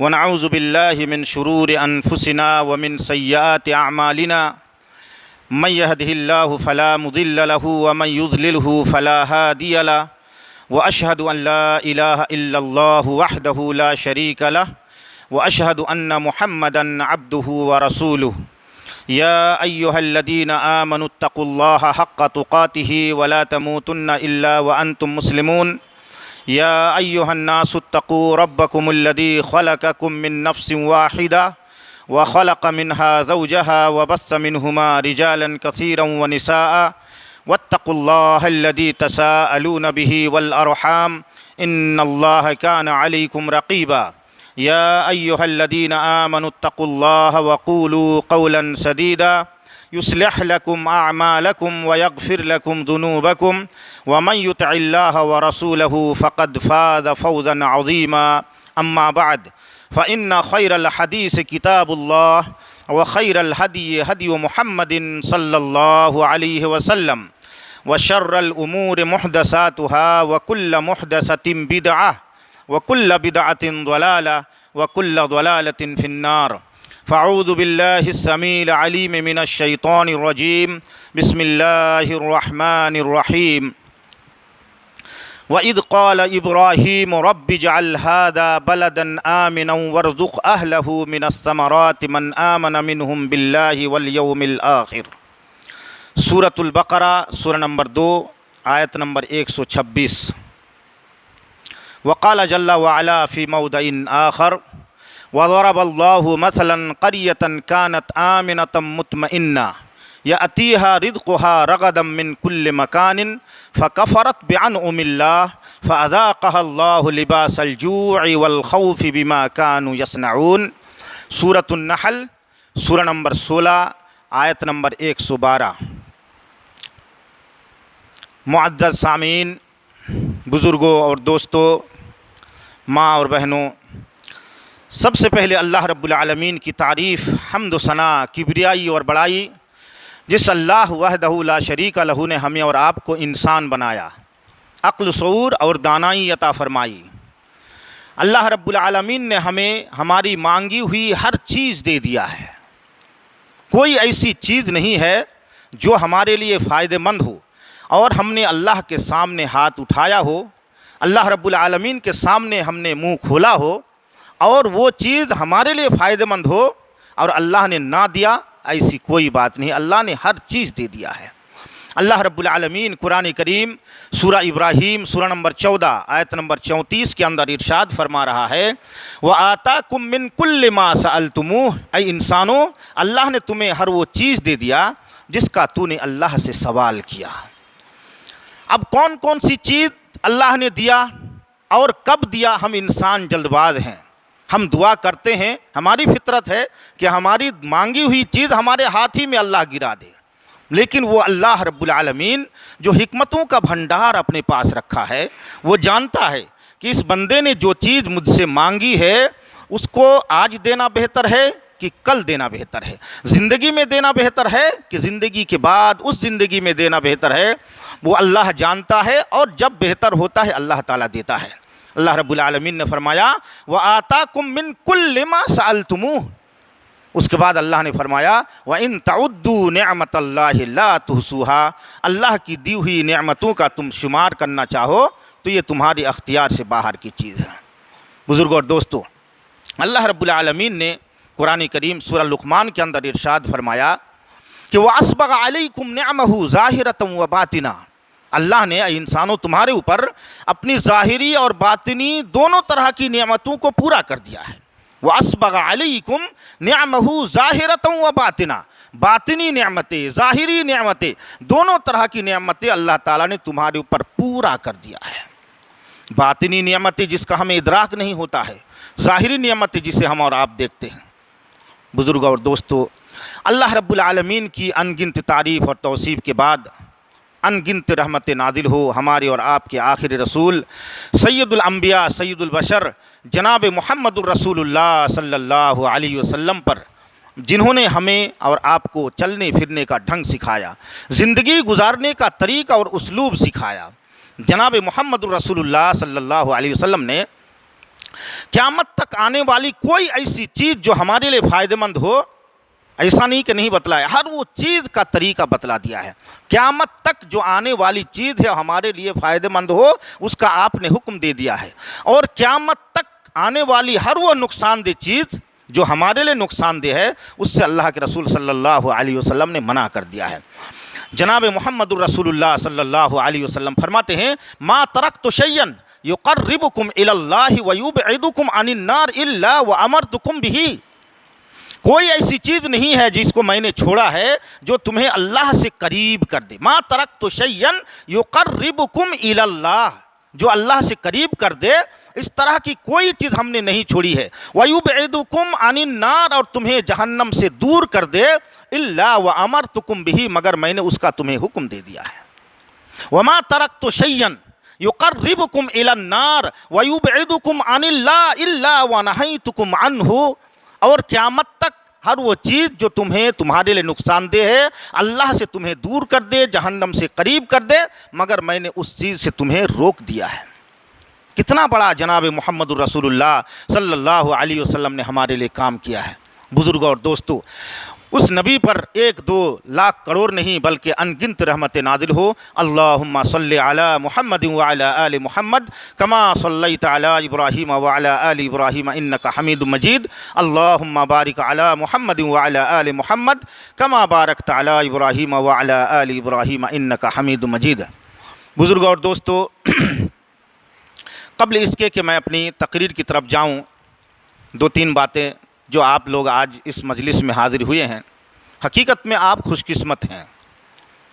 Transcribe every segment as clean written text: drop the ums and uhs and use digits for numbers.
ونعوذ بالله من شرور أنفسنا ومن سيئات أعمالنا من يهده الله فلا مضل له ومن يضلله فلا هادي له وأشهد أن لا إله إلا الله وحده لا شريك له وأشهد أن محمدا عبده ورسوله يا أيها الذين آمنوا اتقوا الله حق تقاته ولا تموتن إلا وأنتم مسلمون يا أيها الناس اتقوا ربكم الذي خلقكم من نفس واحدة وخلق منها زوجها وبث منهما رجالا كثيرا ونساء واتقوا الله الذي تساءلون به والأرحام إن الله كان عليكم رقيبا يا أيها الذين آمنوا اتقوا الله وقولوا قولا سديدا يصلح لكم أعمالكم ويغفر لكم ذنوبكم ومن يطع الله ورسوله فقد فاز فوزا عظيما أما بعد فإن خير الحديث كتاب الله وخير الهدي هدي محمد صلى الله عليه وسلم وشر الأمور محدثاتها وكل محدثة بدعة وكل بدعة ضلالة وكل ضلالة في النار فاعوذ بالله السميع العليم من الشيطان الرجيم بسم الله الرحمن الرحيم وإذ قال إبراهيم رب اجعل هذا بلدا آمنا وارزق أهله من الثمرات من آمن منهم بالله واليوم الآخر سورة البقرہ سورہ نمبر 2 آیت نمبر 126 وقال جل وعلا في موضع آخر وضرب الله مثلا قرية كانت آمنة مطمئنة يأتيها رزقها رغدا من كل مكان فكفرت بأنعم الله فأذاقها الله لباس الجوع والخوف بما كانوا يصنعون سورة النحل سورہ نمبر 16 آیت نمبر 112 معزز سامعین، بزرگوں اور دوستوں، ماں اور بہنوں، سب سے پہلے اللہ رب العالمین کی تعریف، حمد و ثنا، کبریائی اور بڑائی جس اللہ وحدہ لا شریک لہ نے ہمیں اور آپ کو انسان بنایا، عقل شعور اور دانائی عطا فرمائی۔ اللہ رب العالمین نے ہمیں ہماری مانگی ہوئی ہر چیز دے دیا ہے۔ کوئی ایسی چیز نہیں ہے جو ہمارے لیے فائدہ مند ہو اور ہم نے اللہ کے سامنے ہاتھ اٹھایا ہو، اللہ رب العالمین کے سامنے ہم نے منہ کھولا ہو اور وہ چیز ہمارے لیے فائدہ مند ہو اور اللہ نے نہ دیا، ایسی کوئی بات نہیں۔ اللہ نے ہر چیز دے دیا ہے۔ اللہ رب العالمین قرآن کریم سورہ ابراہیم سورہ نمبر 14 آیت نمبر 34 کے اندر ارشاد فرما رہا ہے وَآتَاكُم مِّن كُلِّ مَا سَأَلْتُمُوهُ، اے انسانوں، اللہ نے تمہیں ہر وہ چیز دے دیا جس کا تو نے اللہ سے سوال کیا۔ اب کون کون سی چیز اللہ نے دیا اور کب دیا؟ ہم انسان جلد باز ہیں، ہم دعا کرتے ہیں، ہماری فطرت ہے کہ ہماری مانگی ہوئی چیز ہمارے ہاتھ ہی میں اللہ گرا دے، لیکن وہ اللہ رب العالمین جو حکمتوں کا بھنڈار اپنے پاس رکھا ہے، وہ جانتا ہے کہ اس بندے نے جو چیز مجھ سے مانگی ہے اس کو آج دینا بہتر ہے کہ کل دینا بہتر ہے، زندگی میں دینا بہتر ہے کہ زندگی کے بعد اس زندگی میں دینا بہتر ہے، وہ اللہ جانتا ہے، اور جب بہتر ہوتا ہے اللہ تعالیٰ دیتا ہے۔ اللہ رب العالمین نے فرمایا وَآتَاكُم مِّن كُلِّ مَا سَأَلْتُمُوهُ، اس کے بعد اللہ نے فرمایا وَإِن تَعُدُّوا نِعْمَتَ اللَّهِ لَا تُحْصُوهَا، اللہ کی دی ہوئی نعمتوں کا تم شمار کرنا چاہو تو یہ تمہارے اختیار سے باہر کی چیز ہے۔ بزرگوں اور دوستوں، اللہ رب العالمین نے قرآن کریم سورہ لقمان کے اندر ارشاد فرمایا کہ وَأَسْبَغَ عَلَيْكُمْ نِعْمَهُ ظَاهِرَةً وَبَاطِنًا، اللہ نے اے انسانوں تمہارے اوپر اپنی ظاہری اور باطنی دونوں طرح کی نعمتوں کو پورا کر دیا ہے۔ وَأَسْبَغَ عَلَيْكُمْ نِعْمَهُ ظَاهِرَةً وَبَاطِنًا، باطنی نعمتیں، ظاہری نعمتیں، دونوں طرح کی نعمتیں اللہ تعالیٰ نے تمہارے اوپر پورا کر دیا ہے۔ باطنی نعمتیں جس کا ہمیں ادراک نہیں ہوتا ہے، ظاہری نعمتیں جسے ہم اور آپ دیکھتے ہیں۔ بزرگوں اور دوستو، اللہ رب العالمین کی ان گنت تعریف اور توصیف کے بعد ان گنت رحمت نازل ہو ہمارے اور آپ کے آخری رسول سید الانبیاء سید البشر جناب محمد الرسول اللہ صلی اللہ علیہ وسلم پر، جنہوں نے ہمیں اور آپ کو چلنے پھرنے کا ڈھنگ سکھایا، زندگی گزارنے کا طریقہ اور اسلوب سکھایا۔ جناب محمد الرسول اللہ صلی اللہ علیہ وسلم نے قیامت تک آنے والی کوئی ایسی چیز جو ہمارے لیے فائدہ مند ہو، ایسا نہیں کہ نہیں بتلایا، ہر وہ چیز کا طریقہ بتلا دیا ہے۔ قیامت تک جو آنے والی چیز ہے ہمارے لیے فائدہ مند ہو، اس کا آپ نے حکم دے دیا ہے، اور قیامت تک آنے والی ہر وہ نقصان دہ چیز جو ہمارے لیے نقصان دہ ہے، اس سے اللہ کے رسول صلی اللہ علیہ وسلم نے منع کر دیا ہے۔ جناب محمد الرسول اللہ صلی اللہ علیہ وسلم فرماتے ہیں، ما ترکت شیئا یقربکم الی اللہ ویبعدکم عن النار الا وامرتکم بہ۔ کوئی ایسی چیز نہیں ہے جس کو میں نے چھوڑا ہے جو تمہیں اللہ سے قریب کر دے۔ ما ترکت شیئا یقربکم الی اللہ، جو اللہ سے قریب کر دے، اس طرح کی کوئی چیز ہم نے نہیں چھوڑی ہے۔ وَيُبْعِدُكُمْ عَنِ النَّارِ، اور تمہیں جہنم سے دور کر دے، إِلَّا وَأَمَرْتُكُمْ بِهِ، مگر میں نے اس کا تمہیں حکم دے دیا ہے۔ وَمَا تَرَكْتُ شَيْئًا يُقَرِّبُكُمْ إِلَى النَّارِ وَيُبْعِدُكُمْ عَنِ اللَّهِ إِلَّا وَنَهَيْتُكُمْ عَنْهُ، اور قیامت تک ہر وہ چیز جو تمہیں تمہارے لیے نقصان دہ ہے، اللہ سے تمہیں دور کر دے، جہنم سے قریب کر دے، مگر میں نے اس چیز سے تمہیں روک دیا ہے۔ کتنا بڑا جناب محمد الرسول اللہ صلی اللہ علیہ وسلم نے ہمارے لیے کام کیا ہے۔ بزرگوں اور دوستو، اس نبی پر 1-2 لاکھ کروڑ نہیں بلکہ ان گنت رحمت نازل ہو۔ اللہم صلی علی محمد وعلی آل محمد کما صلیت علی ابراہیم وعلی آل ابراہیم انک حمید مجید۔ اللہم بارک علی محمد وعلی آل محمد کما بارکت علی ابراہیم وعلی آل ابراہیم انک حمید مجید۔ بزرگوں اور دوستو، قبل اس کے کہ میں اپنی تقریر کی طرف جاؤں، 2-3 باتیں جو آپ لوگ آج اس مجلس میں حاضر ہوئے ہیں، حقیقت میں آپ خوش قسمت ہیں۔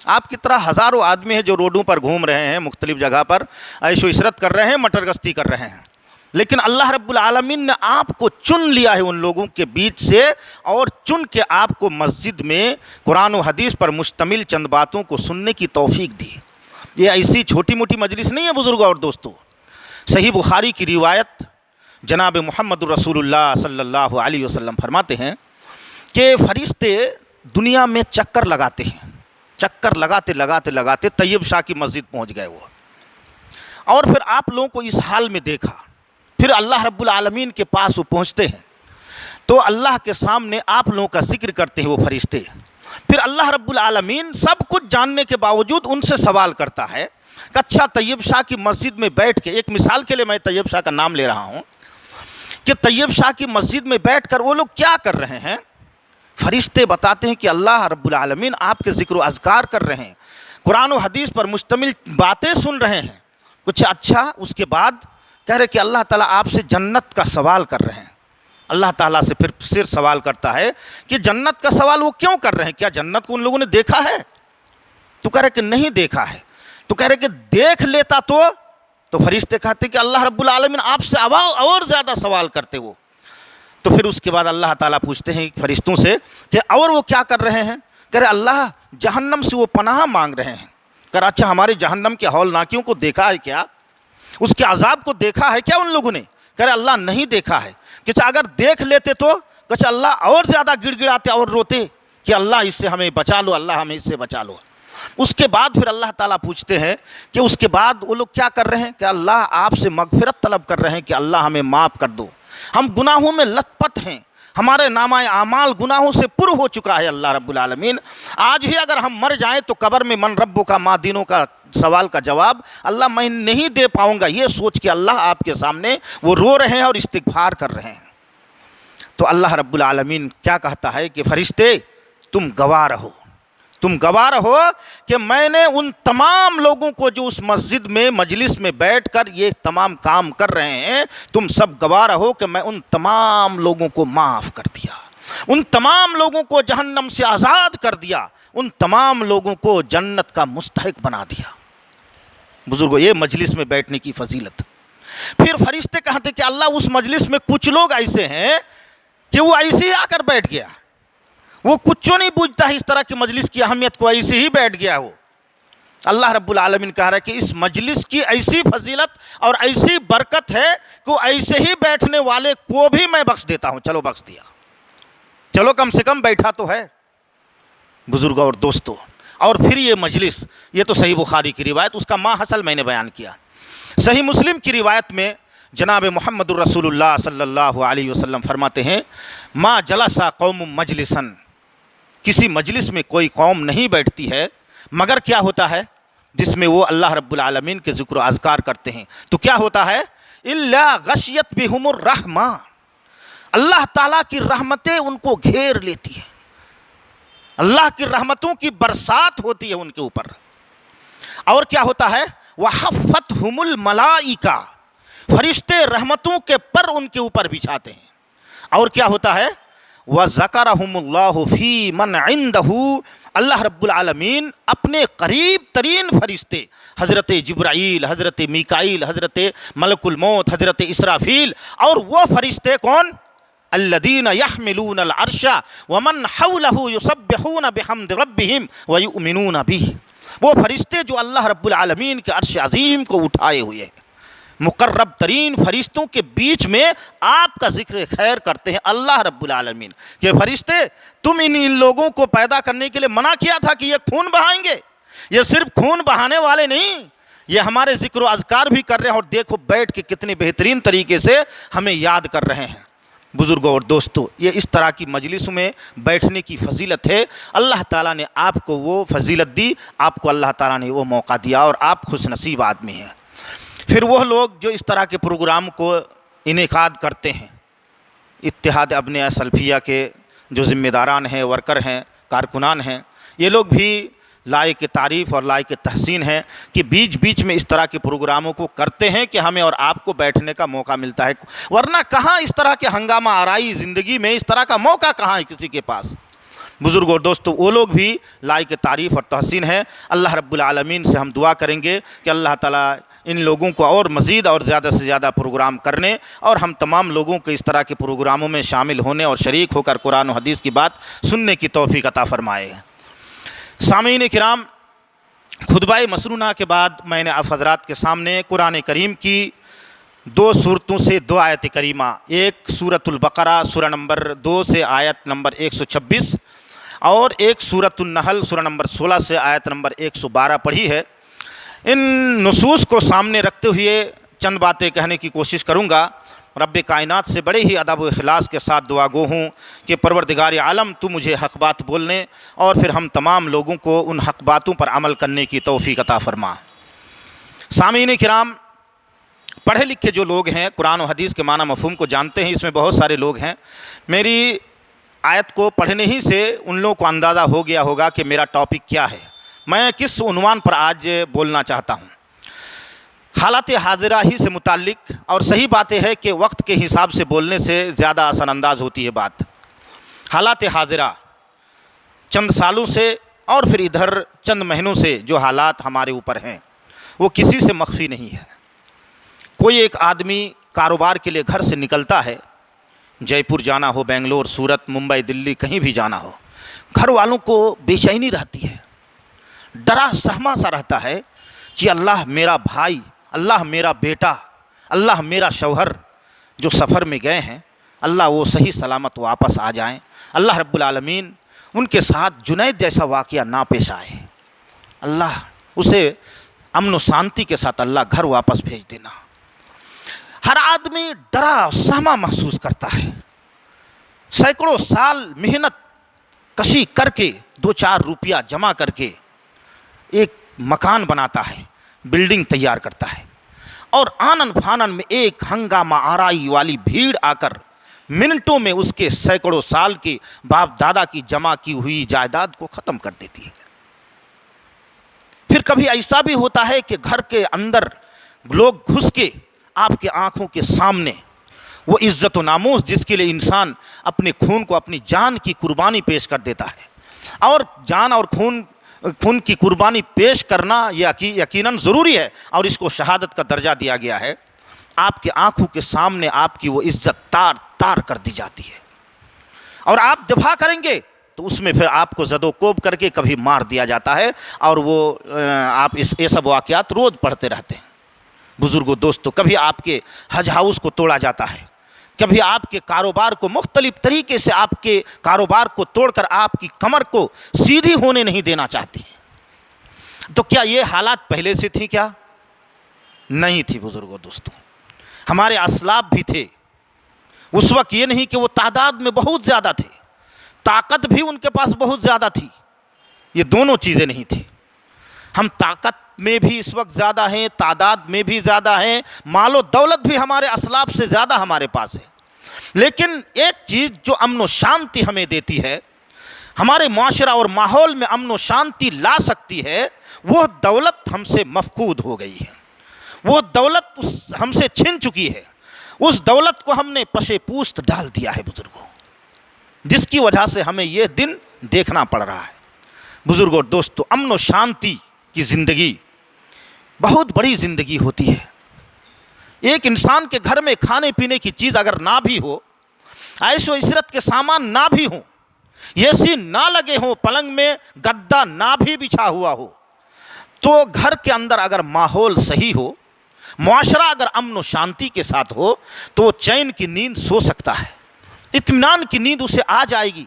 آپ کی طرح ہزاروں آدمی ہیں جو روڈوں پر گھوم رہے ہیں، مختلف جگہ پر عیش و عشرت کر رہے ہیں، مٹر گشتی کر رہے ہیں، لیکن اللہ رب العالمین نے آپ کو چن لیا ہے ان لوگوں کے بیچ سے، اور چن کے آپ کو مسجد میں قرآن و حدیث پر مشتمل چند باتوں کو سننے کی توفیق دی۔ یہ ایسی چھوٹی موٹی مجلس نہیں ہے بزرگوں اور دوستو۔ صحیح بخاری کی روایت، جناب محمد الرسول اللہ صلی اللہ علیہ وسلم فرماتے ہیں کہ فرشتے دنیا میں چکر لگاتے ہیں، چکر لگاتے لگاتے لگاتے طیب شاہ کی مسجد پہنچ گئے وہ، اور پھر آپ لوگوں کو اس حال میں دیکھا، پھر اللہ رب العالمین کے پاس وہ پہنچتے ہیں تو اللہ کے سامنے آپ لوگوں کا ذکر کرتے ہیں وہ فرشتے، پھر اللہ رب العالمین سب کچھ جاننے کے باوجود ان سے سوال کرتا ہے کہ اچھا طیب شاہ کی مسجد میں بیٹھ کے، ایک مثال کے لیے میں طیب شاہ کا نام لے رہا ہوں کہ طیب شاہ کی مسجد میں بیٹھ کر وہ لوگ کیا کر رہے ہیں؟ فرشتے بتاتے ہیں کہ اللہ رب العالمین آپ کے ذکر و اذکار کر رہے ہیں، قرآن و حدیث پر مشتمل باتیں سن رہے ہیں کچھ۔ اچھا، اس کے بعد کہہ رہے کہ اللہ تعالیٰ آپ سے جنت کا سوال کر رہے ہیں۔ اللہ تعالیٰ سے پھر سوال کرتا ہے کہ جنت کا سوال وہ کیوں کر رہے ہیں؟ کیا جنت کو ان لوگوں نے دیکھا ہے؟ تو کہہ رہے کہ نہیں دیکھا ہے۔ تو کہہ رہے کہ دیکھ لیتا تو فرشتے کہتے کہ اللہ رب العالمین آپ سے اور زیادہ سوال کرتے وہ۔ تو پھر اس کے بعد اللہ تعالیٰ پوچھتے ہیں فرشتوں سے کہ اور وہ کیا کر رہے ہیں؟ کہہ رہے اللہ جہنم سے وہ پناہ مانگ رہے ہیں۔ کہہ رہا اچھا ہمارے جہنم کے ہولناکیوں کو دیکھا ہے کیا؟ اس کے عذاب کو دیکھا ہے کیا ان لوگوں نے؟ کہہ رہے اللہ نہیں دیکھا ہے۔ کہ اگر دیکھ لیتے تو کہ اللہ اور زیادہ گڑ گڑاتے اور روتے کہ اللہ اس سے ہمیں بچا لو، اللہ ہمیں اس سے بچا لو۔ اس کے بعد پھر اللہ تعالیٰ پوچھتے ہیں کہ اس کے بعد وہ لوگ کیا کر رہے ہیں؟ کہ اللہ آپ سے مغفرت طلب کر رہے ہیں کہ اللہ ہمیں معاف کر دو، ہم گناہوں میں لت پت ہیں، ہمارے نامہ اعمال گناہوں سے پر ہو چکا ہے اللہ رب العالمین۔ آج ہی اگر ہم مر جائیں تو قبر میں من ربوں کا ماں دینوں کا سوال کا جواب اللہ میں نہیں دے پاؤں گا، یہ سوچ کے اللہ آپ کے سامنے وہ رو رہے ہیں اور استغفار کر رہے ہیں۔ تو اللہ رب العالمین کیا کہتا ہے کہ فرشتے تم گواہ رہو، تم گواہ رہو کہ میں نے ان تمام لوگوں کو جو اس مسجد میں مجلس میں بیٹھ کر یہ تمام کام کر رہے ہیں، تم سب گواہ رہو کہ میں ان تمام لوگوں کو معاف کر دیا، ان تمام لوگوں کو جہنم سے آزاد کر دیا، ان تمام لوگوں کو جنت کا مستحق بنا دیا۔ بزرگوں، یہ مجلس میں بیٹھنے کی فضیلت۔ پھر فرشتے کہتے کہ اللہ اس مجلس میں کچھ لوگ ایسے ہیں کہ وہ ایسے ہی آ کر بیٹھ گیا، وہ کچھ نہیں بوجھتا ہے اس طرح کی مجلس کی اہمیت کو، ایسے ہی بیٹھ گیا وہ۔ اللہ رب العالمین کہہ رہا ہے کہ اس مجلس کی ایسی فضیلت اور ایسی برکت ہے کہ وہ ایسے ہی بیٹھنے والے کو بھی میں بخش دیتا ہوں۔ چلو بخش دیا، چلو کم سے کم بیٹھا تو ہے۔ بزرگوں اور دوستوں، اور پھر یہ مجلس، یہ تو صحیح بخاری کی روایت، اس کا ما حصل میں نے بیان کیا۔ صحیح مسلم کی روایت میں جناب محمد الرسول اللہ صلی اللہ علیہ وسلم فرماتے ہیں ما جلسا قوم مجلسن، کسی مجلس میں کوئی قوم نہیں بیٹھتی ہے مگر کیا ہوتا ہے، جس میں وہ اللہ رب العالمین کے ذکر و اذکار کرتے ہیں، تو کیا ہوتا ہے، الا غشیت بہم الرحمہ، اللہ تعالیٰ کی رحمتیں ان کو گھیر لیتی ہیں، اللہ کی رحمتوں کی برسات ہوتی ہے ان کے اوپر۔ اور کیا ہوتا ہے، وحفتہم الملائکہ، فرشتے رحمتوں کے پر ان کے اوپر بچھاتے ہیں۔ اور کیا ہوتا ہے، وَذَكَرَهُمُ اللَّهُ فِي مَنْ عِنْدَهُ، اللہ رب العالمین اپنے قریب ترین فرشتے حضرت جبرائیل، حضرت میکائیل، حضرت ملک الموت، حضرت اسرافیل، اور وہ فرشتے کون، الذین یحملون العرش ومن حولہ یسبحون بحمد ربہم ویؤمنون بہ، وہ فرشتے جو اللہ رب العالمین کے عرش عظیم کو اٹھائے ہوئے ہیں، مقرب ترین فرشتوں کے بیچ میں آپ کا ذکر خیر کرتے ہیں اللہ رب العالمین کہ فرشتے تم ان لوگوں کو پیدا کرنے کے لیے منع کیا تھا کہ یہ خون بہائیں گے، یہ صرف خون بہانے والے نہیں، یہ ہمارے ذکر و اذکار بھی کر رہے ہیں، اور دیکھو بیٹھ کے کتنے بہترین طریقے سے ہمیں یاد کر رہے ہیں۔ بزرگوں اور دوستو، یہ اس طرح کی مجلسوں میں بیٹھنے کی فضیلت ہے، اللہ تعالیٰ نے آپ کو وہ فضیلت دی، آپ کو اللہ تعالیٰ نے وہ موقع دیا، اور آپ خوش نصیب آدمی ہیں۔ پھر وہ لوگ جو اس طرح کے پروگرام کو انعقاد کرتے ہیں، اتحاد ابناء سلفیہ کے جو ذمہ داران ہیں، ورکر ہیں، کارکنان ہیں، یہ لوگ بھی لائق تعریف اور لائق تحسین ہیں کہ بیچ بیچ میں اس طرح کے پروگراموں کو کرتے ہیں کہ ہمیں اور آپ کو بیٹھنے کا موقع ملتا ہے، ورنہ کہاں اس طرح کے ہنگامہ آرائی زندگی میں اس طرح کا موقع کہاں ہے کسی کے پاس۔ بزرگ اور دوستو، وہ لوگ بھی لائق تعریف اور تحسین ہیں۔ اللہ رب العالمین سے ہم دعا کریں گے کہ اللہ تعالیٰ ان لوگوں کو اور مزید اور زیادہ سے زیادہ پروگرام کرنے، اور ہم تمام لوگوں کو اس طرح کے پروگراموں میں شامل ہونے اور شریک ہو کر قرآن و حدیث کی بات سننے کی توفیق عطا فرمائے۔ سامعین کرام، خطبہ مسنونہ کے بعد میں نے آپ حضرات کے سامنے قرآن کریم کی 2 صورتوں سے 2 آیت کریمہ، ایک سورۃ البقرہ سورہ نمبر 2 سے آیت نمبر 126، اور ایک سورۃ النحل سورہ نمبر 16 سے آیت نمبر 112 پڑھی ہے۔ ان نصوص کو سامنے رکھتے ہوئے چند باتیں کہنے کی کوشش کروں گا۔ رب کائنات سے بڑے ہی ادب و اخلاص کے ساتھ دعا گو ہوں کہ پروردگار عالم تو مجھے حق بات بولنے اور پھر ہم تمام لوگوں کو ان حق باتوں پر عمل کرنے کی توفیق عطا فرما۔ سامعین کرام، پڑھے لکھے جو لوگ ہیں، قرآن و حدیث کے معنی مفہوم کو جانتے ہیں، اس میں بہت سارے لوگ ہیں۔ میری آیت کو پڑھنے ہی سے ان لوگوں کو اندازہ ہو گیا ہوگا کہ میرا ٹاپک کیا ہے، میں کس عنوان پر آج بولنا چاہتا ہوں۔ حالات حاضرہ ہی سے متعلق، اور صحیح بات ہے کہ وقت کے حساب سے بولنے سے زیادہ اثر انداز ہوتی ہے بات۔ حالات حاضرہ، چند سالوں سے اور پھر ادھر چند مہینوں سے جو حالات ہمارے اوپر ہیں وہ کسی سے مخفی نہیں ہے۔ کوئی ایک آدمی کاروبار کے لیے گھر سے نکلتا ہے، جے پور جانا ہو، بنگلور، سورت، ممبئی، دلی، کہیں بھی جانا ہو، گھر والوں کو بے چینی رہتی ہے، ڈرا سہما سا رہتا ہے کہ اللہ میرا بھائی، اللہ میرا بیٹا، اللہ میرا شوہر جو سفر میں گئے ہیں، اللہ وہ صحیح سلامت واپس آ جائیں، اللہ رب العالمین ان کے ساتھ جنید جیسا واقعہ نہ پیش آئے، اللہ اسے امن و شانتی کے ساتھ اللہ گھر واپس بھیج دینا۔ ہر آدمی ڈرا سہما محسوس کرتا ہے، سینکڑوں سال محنت کشی کر کے 2-4 روپیہ جمع کر کے ایک مکان بناتا ہے، بلڈنگ تیار کرتا ہے، اور آنن فانن میں ایک ہنگامہ آرائی والی بھیڑ آ کر منٹوں میں اس کے سینکڑوں سال کے باپ دادا کی جمع کی ہوئی جائیداد کو ختم کر دیتی ہے۔ پھر کبھی ایسا بھی ہوتا ہے کہ گھر کے اندر لوگ گھس کے آپ کے آنکھوں کے سامنے وہ عزت و ناموس جس کے لیے انسان اپنے خون کو، اپنی جان کی قربانی پیش کر دیتا ہے، اور جان اور خون کی قربانی پیش کرنا یقیناً ضروری ہے، اور اس کو شہادت کا درجہ دیا گیا ہے، آپ کے آنکھوں کے سامنے آپ کی وہ عزت تار تار کر دی جاتی ہے، اور آپ دفاع کریں گے تو اس میں پھر آپ کو زد و کوب کر کے کبھی مار دیا جاتا ہے، اور وہ آپ یہ سب واقعات روز پڑھتے رہتے ہیں۔ بزرگوں دوستو، کبھی آپ کے حج ہاؤس کو توڑا جاتا ہے، کبھی آپ کے کاروبار کو مختلف طریقے سے آپ کے کاروبار کو توڑ کر آپ کی کمر کو سیدھی ہونے نہیں دینا چاہتے ہیں۔ تو کیا یہ حالات پہلے سے تھی؟ کیا نہیں تھی بزرگوں دوستو؟ ہمارے اسلاف بھی تھے اس وقت، یہ نہیں کہ وہ تعداد میں بہت زیادہ تھے، طاقت بھی ان کے پاس بہت زیادہ تھی، یہ دونوں چیزیں نہیں تھی۔ ہم طاقت میں بھی اس وقت زیادہ ہیں، تعداد میں بھی زیادہ ہیں، مال و دولت بھی ہمارے اسلاف سے زیادہ ہمارے پاس ہے، لیکن ایک چیز جو امن و شانتی ہمیں دیتی ہے، ہمارے معاشرہ اور ماحول میں امن و شانتی لا سکتی ہے، وہ دولت ہم سے مفقود ہو گئی ہے، وہ دولت ہم سے چھن چکی ہے، اس دولت کو ہم نے پشے پوست ڈال دیا ہے بزرگوں، جس کی وجہ سے ہمیں یہ دن دیکھنا پڑ رہا ہے۔ بزرگوں دوستو، امن و شانتی کی زندگی بہت بڑی زندگی ہوتی ہے۔ ایک انسان کے گھر میں کھانے پینے کی چیز اگر نہ بھی ہو، عیش و عشرت کے سامان نہ بھی ہوں، اے سی نہ لگے ہوں، پلنگ میں گدا نہ بھی بچھا ہوا ہو، تو گھر کے اندر اگر ماحول صحیح ہو، معاشرہ اگر امن و شانتی کے ساتھ ہو، تو وہ چین کی نیند سو سکتا ہے، اطمینان کی نیند اسے آ جائے گی،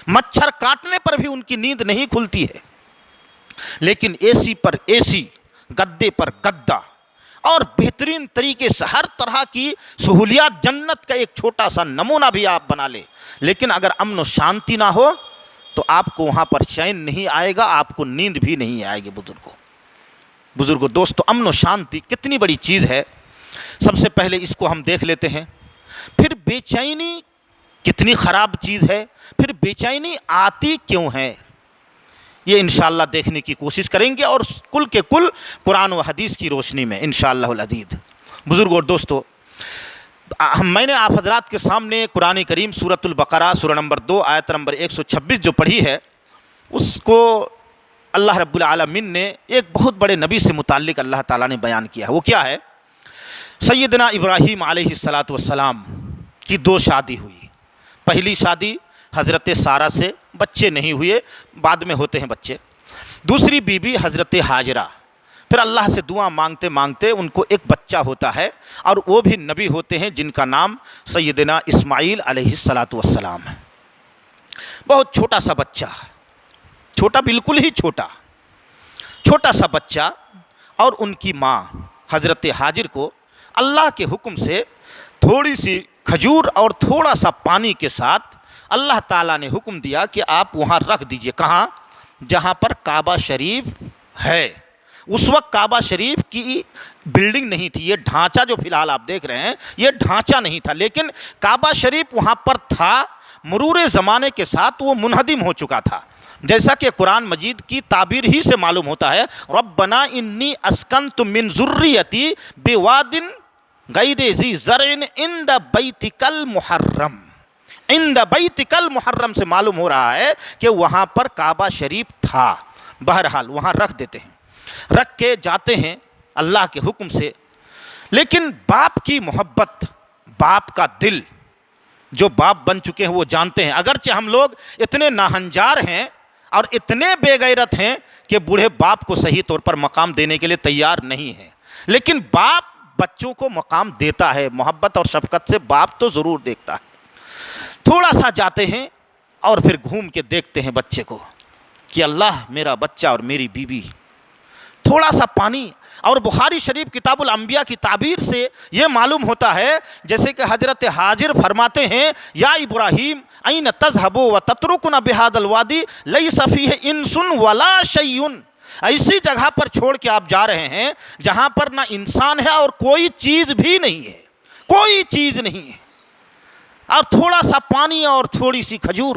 مچھر کاٹنے پر بھی ان کی نیند نہیں کھلتی ہے۔ لیکن اے سی پر اے سی، گدے پر گدا، اور بہترین طریقے سے ہر طرح کی سہولیات، جنت کا ایک چھوٹا سا نمونہ بھی آپ بنا لیں، لیکن اگر امن و شانتی نہ ہو تو آپ کو وہاں پر چین نہیں آئے گا، آپ کو نیند بھی نہیں آئے گی۔ بزرگوں دوستو، امن و شانتی کتنی بڑی چیز ہے، سب سے پہلے اس کو ہم دیکھ لیتے ہیں۔ پھر بے چینی کتنی خراب چیز ہے، پھر بے چینی آتی کیوں ہے، یہ انشاءاللہ دیکھنے کی کوشش کریں گے، اور کل کے کل قرآن و حدیث کی روشنی میں انشاءاللہ العزیز۔ بزرگوں اور دوستو، میں نے آپ حضرات کے سامنے قرآن کریم سورۃ البقرہ سورہ نمبر 2 آیت نمبر 126 جو پڑھی ہے، اس کو اللہ رب العالمین نے ایک بہت بڑے نبی سے متعلق اللہ تعالیٰ نے بیان کیا ہے۔ وہ کیا ہے؟ سیدنا ابراہیم علیہ السلام کی 2 شادی ہوئی۔ پہلی شادی حضرت سارہ سے، بچے نہیں ہوئے، بعد میں ہوتے ہیں بچے۔ دوسری بیوی حضرت ہاجرہ، پھر اللہ سے دعا مانگتے مانگتے ان کو ایک بچہ ہوتا ہے، اور وہ بھی نبی ہوتے ہیں جن کا نام سیدنا اسماعیل علیہ السلام ہے۔ بہت چھوٹا سا بچہ، چھوٹا بالکل ہی چھوٹا سا بچہ، اور ان کی ماں حضرت ہاجر کو اللہ کے حکم سے تھوڑی سی کھجور اور تھوڑا سا پانی کے ساتھ اللہ تعالیٰ نے حکم دیا کہ آپ وہاں رکھ دیجئے۔ کہاں؟ جہاں پر کعبہ شریف ہے۔ اس وقت کعبہ شریف کی بلڈنگ نہیں تھی، یہ ڈھانچہ جو فی الحال آپ دیکھ رہے ہیں یہ ڈھانچہ نہیں تھا، لیکن کعبہ شریف وہاں پر تھا، مرور زمانے کے ساتھ وہ منہدم ہو چکا تھا، جیسا کہ قرآن مجید کی تعبیر ہی سے معلوم ہوتا ہے، ربنا انی اسکنت من ذریتی بواد غیر ذی زرع عند بیتک المحرم۔ عند بیتک المحرم سے معلوم ہو رہا ہے کہ وہاں پر کعبہ شریف تھا۔ بہرحال وہاں رکھ دیتے ہیں، رکھ کے جاتے ہیں اللہ کے حکم سے، لیکن باپ کی محبت، باپ کا دل، جو باپ بن چکے ہیں وہ جانتے ہیں، اگرچہ ہم لوگ اتنے ناہنجار ہیں اور اتنے بے غیرت ہیں کہ بوڑھے باپ کو صحیح طور پر مقام دینے کے لیے تیار نہیں ہیں، لیکن باپ بچوں کو مقام دیتا ہے، محبت اور شفقت سے باپ تو ضرور دیکھتا ہے۔ تھوڑا سا جاتے ہیں اور پھر گھوم کے دیکھتے ہیں بچے کو کہ اللہ میرا بچہ اور میری بیوی، تھوڑا سا پانی، اور بخاری شریف کتاب الانبیاء کی تعبیر سے یہ معلوم ہوتا ہے جیسے کہ حضرت ہاجر فرماتے ہیں یا ابراہیم این تذهبوا وتتركنا بهذا الوادي ليس فيه انس ولا شيء، ایسی جگہ پر چھوڑ کے آپ جا رہے ہیں جہاں پر نہ انسان ہے اور کوئی چیز بھی نہیں ہے، کوئی چیز نہیں ہے، اور تھوڑا سا پانی اور تھوڑی سی کھجور۔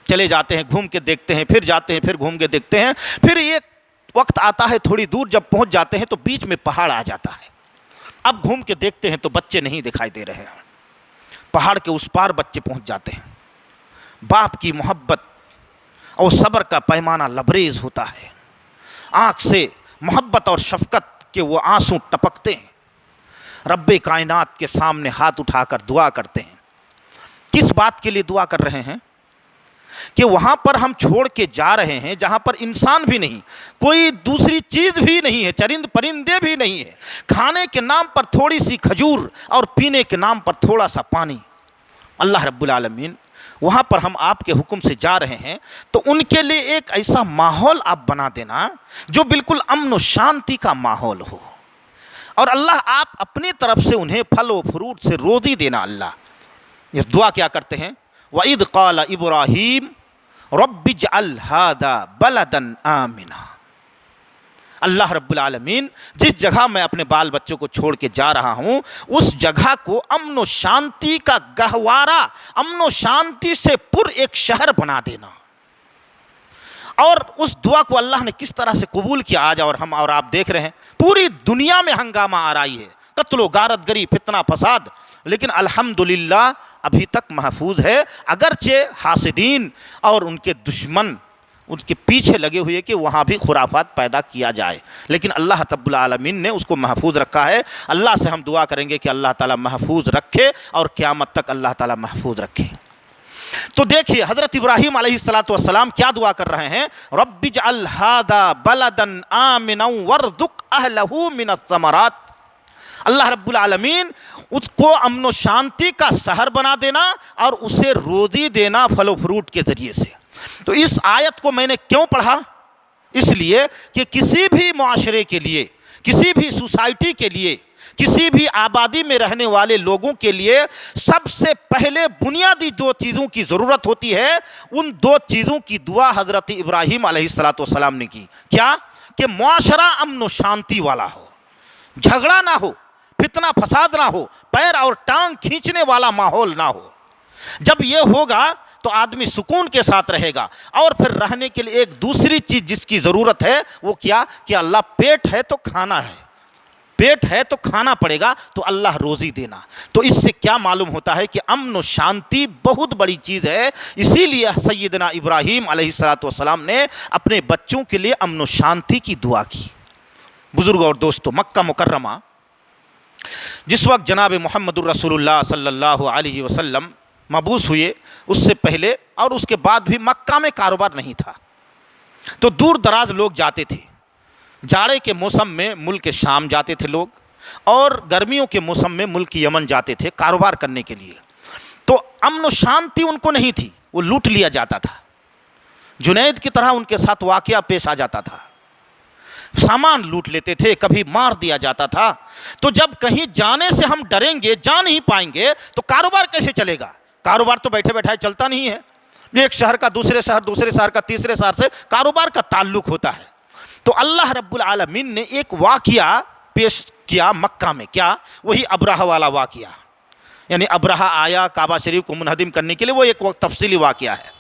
چلے جاتے ہیں، گھوم کے دیکھتے ہیں، پھر جاتے ہیں، پھر گھوم کے دیکھتے ہیں، پھر ایک وقت آتا ہے تھوڑی دور جب پہنچ جاتے ہیں تو بیچ میں پہاڑ آ جاتا ہے۔ اب گھوم کے دیکھتے ہیں تو بچے نہیں دکھائی دے رہے ہیں، پہاڑ کے اس پار بچے پہنچ جاتے ہیں۔ باپ کی محبت اور صبر کا پیمانہ لبریز ہوتا ہے، آنکھ سے محبت اور شفقت کے وہ آنسو ٹپکتے ہیں، رب کائنات کے سامنے ہاتھ اٹھا کر دعا کرتے ہیں۔ کس بات کے لیے دعا کر رہے ہیں؟ کہ وہاں پر ہم چھوڑ کے جا رہے ہیں جہاں پر انسان بھی نہیں، کوئی دوسری چیز بھی نہیں ہے، چرند پرندے بھی نہیں ہے، کھانے کے نام پر تھوڑی سی کھجور اور پینے کے نام پر تھوڑا سا پانی۔ اللہ رب العالمین وہاں پر ہم آپ کے حکم سے جا رہے ہیں تو ان کے لیے ایک ایسا ماحول آپ بنا دینا جو بالکل امن و شانتی کا ماحول ہو، اور اللہ آپ اپنی طرف سے انہیں پھل و فروٹ سے روزی دینا اللہ. یہ دعا کیا کرتے ہیں؟ وَإِذْ قَالَ إِبْرَاهِيمُ رَبِّ اجْعَلْ هَذَا بَلَدًا آمِنًا. اللہ رب العالمین جس جگہ میں اپنے بال بچوں کو چھوڑ کے جا رہا ہوں اس جگہ کو امن و شانتی کا گہوارہ، امن و شانتی سے پر ایک شہر بنا دینا. اور اس دعا کو اللہ نے کس طرح سے قبول کیا آج اور ہم اور آپ دیکھ رہے ہیں. پوری دنیا میں ہنگامہ آ رہی ہے، قتل و غارت گری، فتنہ فساد، لیکن الحمدللہ ابھی تک محفوظ ہے. اگرچہ حاسدین اور ان کے دشمن ان کے پیچھے لگے ہوئے کہ وہاں بھی خرافات پیدا کیا جائے، لیکن اللہ رب العالمین نے اس کو محفوظ رکھا ہے. اللہ سے ہم دعا کریں گے کہ اللہ تعالیٰ محفوظ رکھے اور قیامت تک اللہ تعالیٰ محفوظ رکھے. تو دیکھیے حضرت ابراہیم علیہ السلام کیا دعا کر رہے ہیں؟ رب اجعل ھذا بلدا آمنا وارزق اہلہ من الثمرات. اللہ رب العالمین اس کو امن و شانتی کا شہر بنا دینا اور اسے روزی دینا پھل و فروٹ کے ذریعے سے. تو اس آیت کو میں نے کیوں پڑھا؟ اس لیے کہ کسی بھی معاشرے کے لیے، کسی بھی سوسائٹی کے لیے، کسی بھی آبادی میں رہنے والے لوگوں کے لیے سب سے پہلے بنیادی دو چیزوں کی ضرورت ہوتی ہے. ان دو چیزوں کی دعا حضرت ابراہیم علیہ السلام نے کی. کیا؟ کہ معاشرہ امن و شانتی والا ہو، جھگڑا نہ ہو، فتنہ فساد نہ ہو، پیر اور ٹانگ کھینچنے والا ماحول نہ ہو. جب یہ ہوگا تو آدمی سکون کے ساتھ رہے گا. اور پھر رہنے کے لیے ایک دوسری چیز جس کی ضرورت ہے وہ کیا؟ کہ اللہ پیٹ ہے تو کھانا ہے، پیٹ ہے تو کھانا پڑے گا، تو اللہ روزی دینا. تو اس سے کیا معلوم ہوتا ہے کہ امن و شانتی بہت بڑی چیز ہے. اسی لیے سیدنا ابراہیم علیہ السلام نے اپنے بچوں کے لیے امن و شانتی کی دعا کی. بزرگوں اور دوستو، مکہ مکرمہ جس وقت جناب محمد الرسول اللہ صلی اللہ علیہ وسلم مبعوث ہوئے، اس سے پہلے اور اس کے بعد بھی مکہ میں کاروبار نہیں تھا. تو دور دراز لوگ جاتے تھے. جاڑے کے موسم میں ملک شام جاتے تھے لوگ، اور گرمیوں کے موسم میں ملک یمن جاتے تھے کاروبار کرنے کے لیے. تو امن و شانتی ان کو نہیں تھی، وہ لوٹ لیا جاتا تھا. جنید کی طرح ان کے ساتھ واقعہ پیش آ جاتا تھا، سامان لوٹ لیتے تھے، کبھی مار دیا جاتا تھا. تو جب کہیں جانے سے ہم ڈریں گے، جا نہیں پائیں گے، تو کاروبار کیسے چلے گا؟ کاروبار تو بیٹھے بیٹھائے چلتا نہیں ہے. ایک شہر کا دوسرے شہر، دوسرے شہر کا تیسرے شہر سے کاروبار کا تعلق ہوتا ہے. تو اللہ رب العالمین نے ایک واقعہ پیش کیا مکہ میں. کیا؟ وہی ابرہہ والا واقعہ. یعنی ابرہہ آیا کعبہ شریف کو منہدم کرنے کے لیے، وہ ایک تفصیلی واقعہ ہے.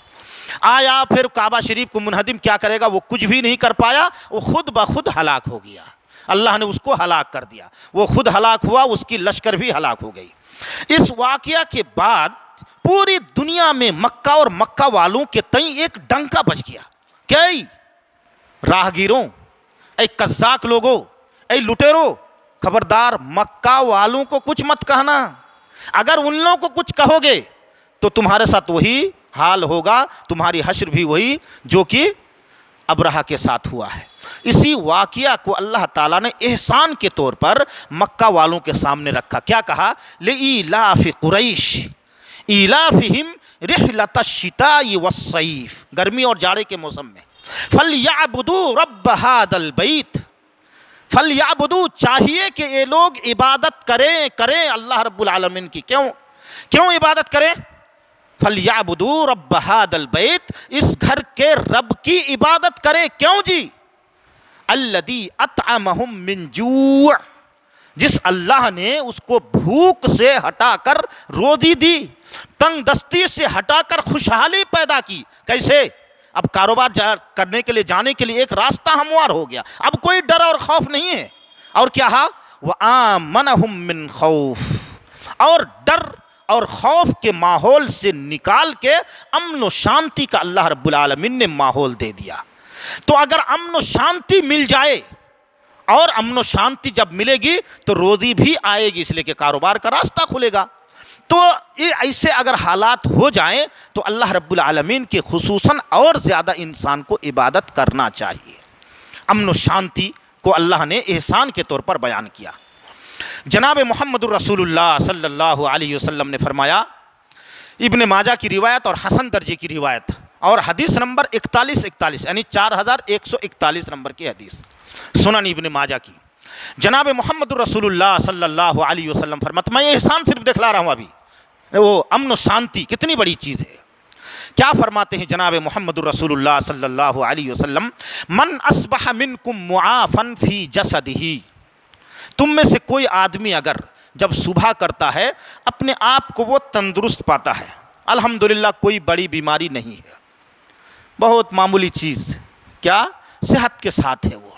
آیا پھر کعبہ شریف کو منہدم کیا کرے گا؟ وہ کچھ بھی نہیں کر پایا، وہ خود بخود ہلاک ہو گیا. اللہ نے اس کو ہلاک کر دیا. وہ خود ہلاک ہوا، اس کی لشکر بھی ہلاک ہو گئی. اس واقعہ کے بعد پوری دنیا میں مکہ اور مکہ والوں کے تئیں ایک ڈنکا بج گیا. کئی راہگیروں، اے قزاق لوگوں، اے لٹیروں، خبردار مکہ والوں کو کچھ مت کہنا. اگر ان لوگوں کو کچھ کہو گے تو تمہارے ساتھ وہی حال ہوگا، تمہاری حشر بھی وہی جو کہ ابرہہ کے ساتھ ہوا ہے. اسی واقعہ کو اللہ تعالیٰ نے احسان کے طور پر مکہ والوں کے سامنے رکھا. کیا کہا؟ لإیلاف قریش ایلافہم رحلۃ الشتاء والصیف. گرمی اور جاڑے کے موسم میں فلیعبدوا رب ھذا البیت. فلیعبدوا، چاہیے کہ یہ لوگ عبادت کریں اللہ رب العالمین کی. کیوں عبادت کریں؟ فلیعبدوا رب ھذا البیت، اس گھر کے رب کی عبادت کریں. کیوں جی؟ الذی اطعمہم من جوع، جس اللہ نے اس کو بھوک سے ہٹا کر روزی دی، تنگ دستی سے ہٹا کر خوشحالی پیدا کی. کیسے؟ اب کاروبار کرنے کے لیے، جانے کے لیے ایک راستہ ہموار ہو گیا. اب کوئی ڈر اور خوف نہیں ہے. اور کیا ہے؟ وَآمَنَهُم مِّن خَوْفٍ، اور ڈر اور خوف کے ماحول سے نکال کے امن و شانتی کا اللہ رب العالمین نے ماحول دے دیا. تو اگر امن و شانتی مل جائے، اور امن و شانتی جب ملے گی تو روزی بھی آئے گی، اس لیے کہ کاروبار کا راستہ کھلے گا. تو ایسے اگر حالات ہو جائیں تو اللہ رب العالمین کے خصوصاً اور زیادہ انسان کو عبادت کرنا چاہیے. امن و شانتی کو اللہ نے احسان کے طور پر بیان کیا. جناب محمد الرسول اللہ صلی اللہ علیہ وسلم نے فرمایا، ابن ماجہ کی روایت اور حسن درجے کی روایت، اور حدیث نمبر 4141 یعنی 4141 نمبر کی حدیث، سنن ابن ماجہ کی. جناب محمد رسول اللہ صلی اللہ علیہ وسلم فرماتے، میں یہ احسان صرف دکھلا رہا ہوں ابھی، وہ امن و شانتی کتنی بڑی چیز ہے۔ کیا فرماتے ہیں جناب محمد رسول اللہ صلی اللہ علیہ وسلم، من اصبح منکم معافا فی جسدہ، تم میں سے کوئی آدمی اگر جب صبح کرتا ہے اپنے آپ کو وہ تندرست پاتا ہے، الحمدللہ کوئی بڑی بیماری نہیں ہے، بہت معمولی چیز، کیا صحت کے ساتھ ہے، وہ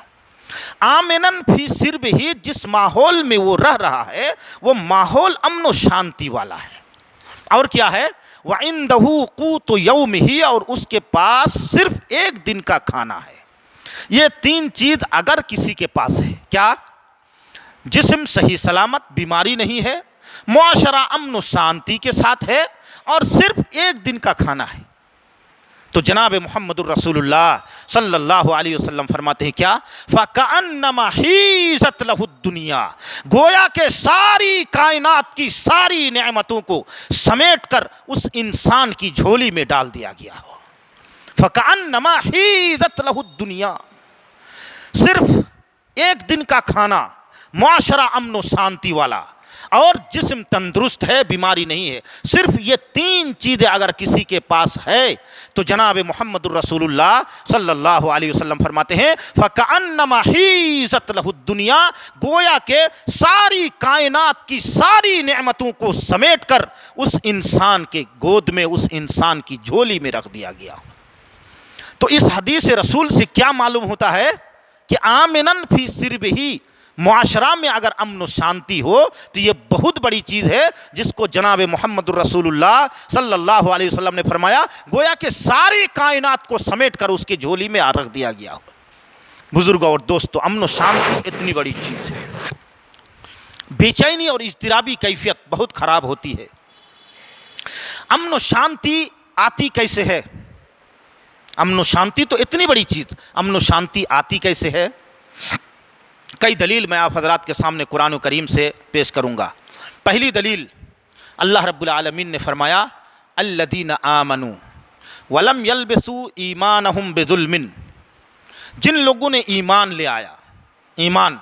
آمنن فی سربہ، جس ماحول میں وہ رہ رہا ہے وہ ماحول امن و شانتی والا ہے، اور کیا ہے، وَعِندَهُ قُوتُ يَوْمِهِ، اور اس کے پاس صرف ایک دن کا کھانا ہے۔ یہ تین چیز اگر کسی کے پاس ہے، کیا، جسم صحیح سلامت، بیماری نہیں ہے، معاشرہ امن و شانتی کے ساتھ ہے، اور صرف ایک دن کا کھانا ہے، تو جناب محمد الرسول اللہ صلی اللہ علیہ وسلم فرماتے ہیں کیا، فَكَأَنَّمَا حِيزَتْ لَهُ الدُّنْيَا، گویا کہ ساری کائنات کی ساری نعمتوں کو سمیٹ کر اس انسان کی جھولی میں ڈال دیا گیا ہو۔ فَكَأَنَّمَا حِيزَتْ لَهُ الدُّنْيَا، صرف ایک دن کا کھانا، معاشرہ امن و شانتی والا، اور جسم تندرست ہے، بیماری نہیں ہے، صرف یہ تین چیزیں اگر کسی کے پاس ہے تو جناب محمد الرسول اللہ صلی اللہ علیہ وسلم فرماتے ہیں فَكَأَنَّمَا حِيزَتْ لَهُ الدُّنْيَا، گویا کہ ساری کائنات کی ساری نعمتوں کو سمیٹ کر اس انسان کے گود میں، اس انسان کی جھولی میں رکھ دیا گیا۔ تو اس حدیث رسول سے کیا معلوم ہوتا ہے کہ آمنن فی سربہ، معاشرہ میں اگر امن و شانتی ہو تو یہ بہت بڑی چیز ہے، جس کو جناب محمد الرسول اللہ صلی اللہ علیہ وسلم نے فرمایا گویا کہ ساری کائنات کو سمیٹ کر اس کی جھولی میں رکھ دیا گیا ہو۔ بزرگوں اور دوستو، امن و شانتی اتنی بڑی چیز ہے، بے چینی اور اضطرابی کیفیت بہت خراب ہوتی ہے۔ امن و شانتی آتی کیسے ہے؟ امن و شانتی تو اتنی بڑی چیز، امن و شانتی آتی کیسے ہے؟ کئی دلیل میں آپ حضرات کے سامنے قرآن و کریم سے پیش کروں گا۔ پہلی دلیل، اللہ رب العالمین نے فرمایا الذین آمنوا ولم یلبسوا ایمانہم بظلم، جن لوگوں نے ایمان لے آیا، ایمان،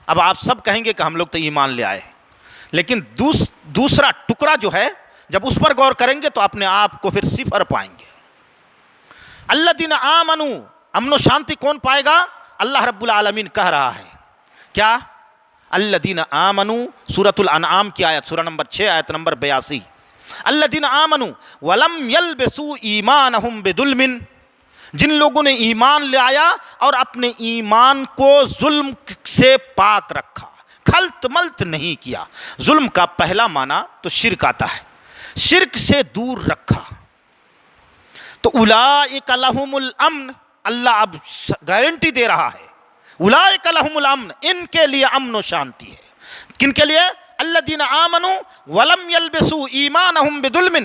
اب آپ سب کہیں گے کہ ہم لوگ تو ایمان لے آئے ہیں، لیکن دوسرا ٹکڑا جو ہے جب اس پر غور کریں گے تو اپنے آپ کو پھر صفر پائیں گے۔ الذین آمنوا، امن و شانتی کون پائے گا؟ اللہ رب العالمین کہہ رہا ہے کیا؟ الذین آمنوا، سورۃ الانعام کی آیت، سورہ نمبر 6 آیت نمبر 82، الذین آمنوا ولم یلبسوا ایمانہم بظلم، جن لوگوں نے ایمان لے آیا اور اپنے ایمان کو ظلم سے پاک رکھا، کھلت ملت نہیں کیا۔ ظلم کا پہلا معنی تو شرک آتا ہے، شرک سے دور رکھا، تو اولئک لہم الامن، اللہ اب گارنٹی دے رہا ہے اولئک لہم الامن، ان کے لیے امن و شانتی ہے۔ کن کے لیے؟ الذین آمنوا ولم یلبسوا ایمانہم بظلم،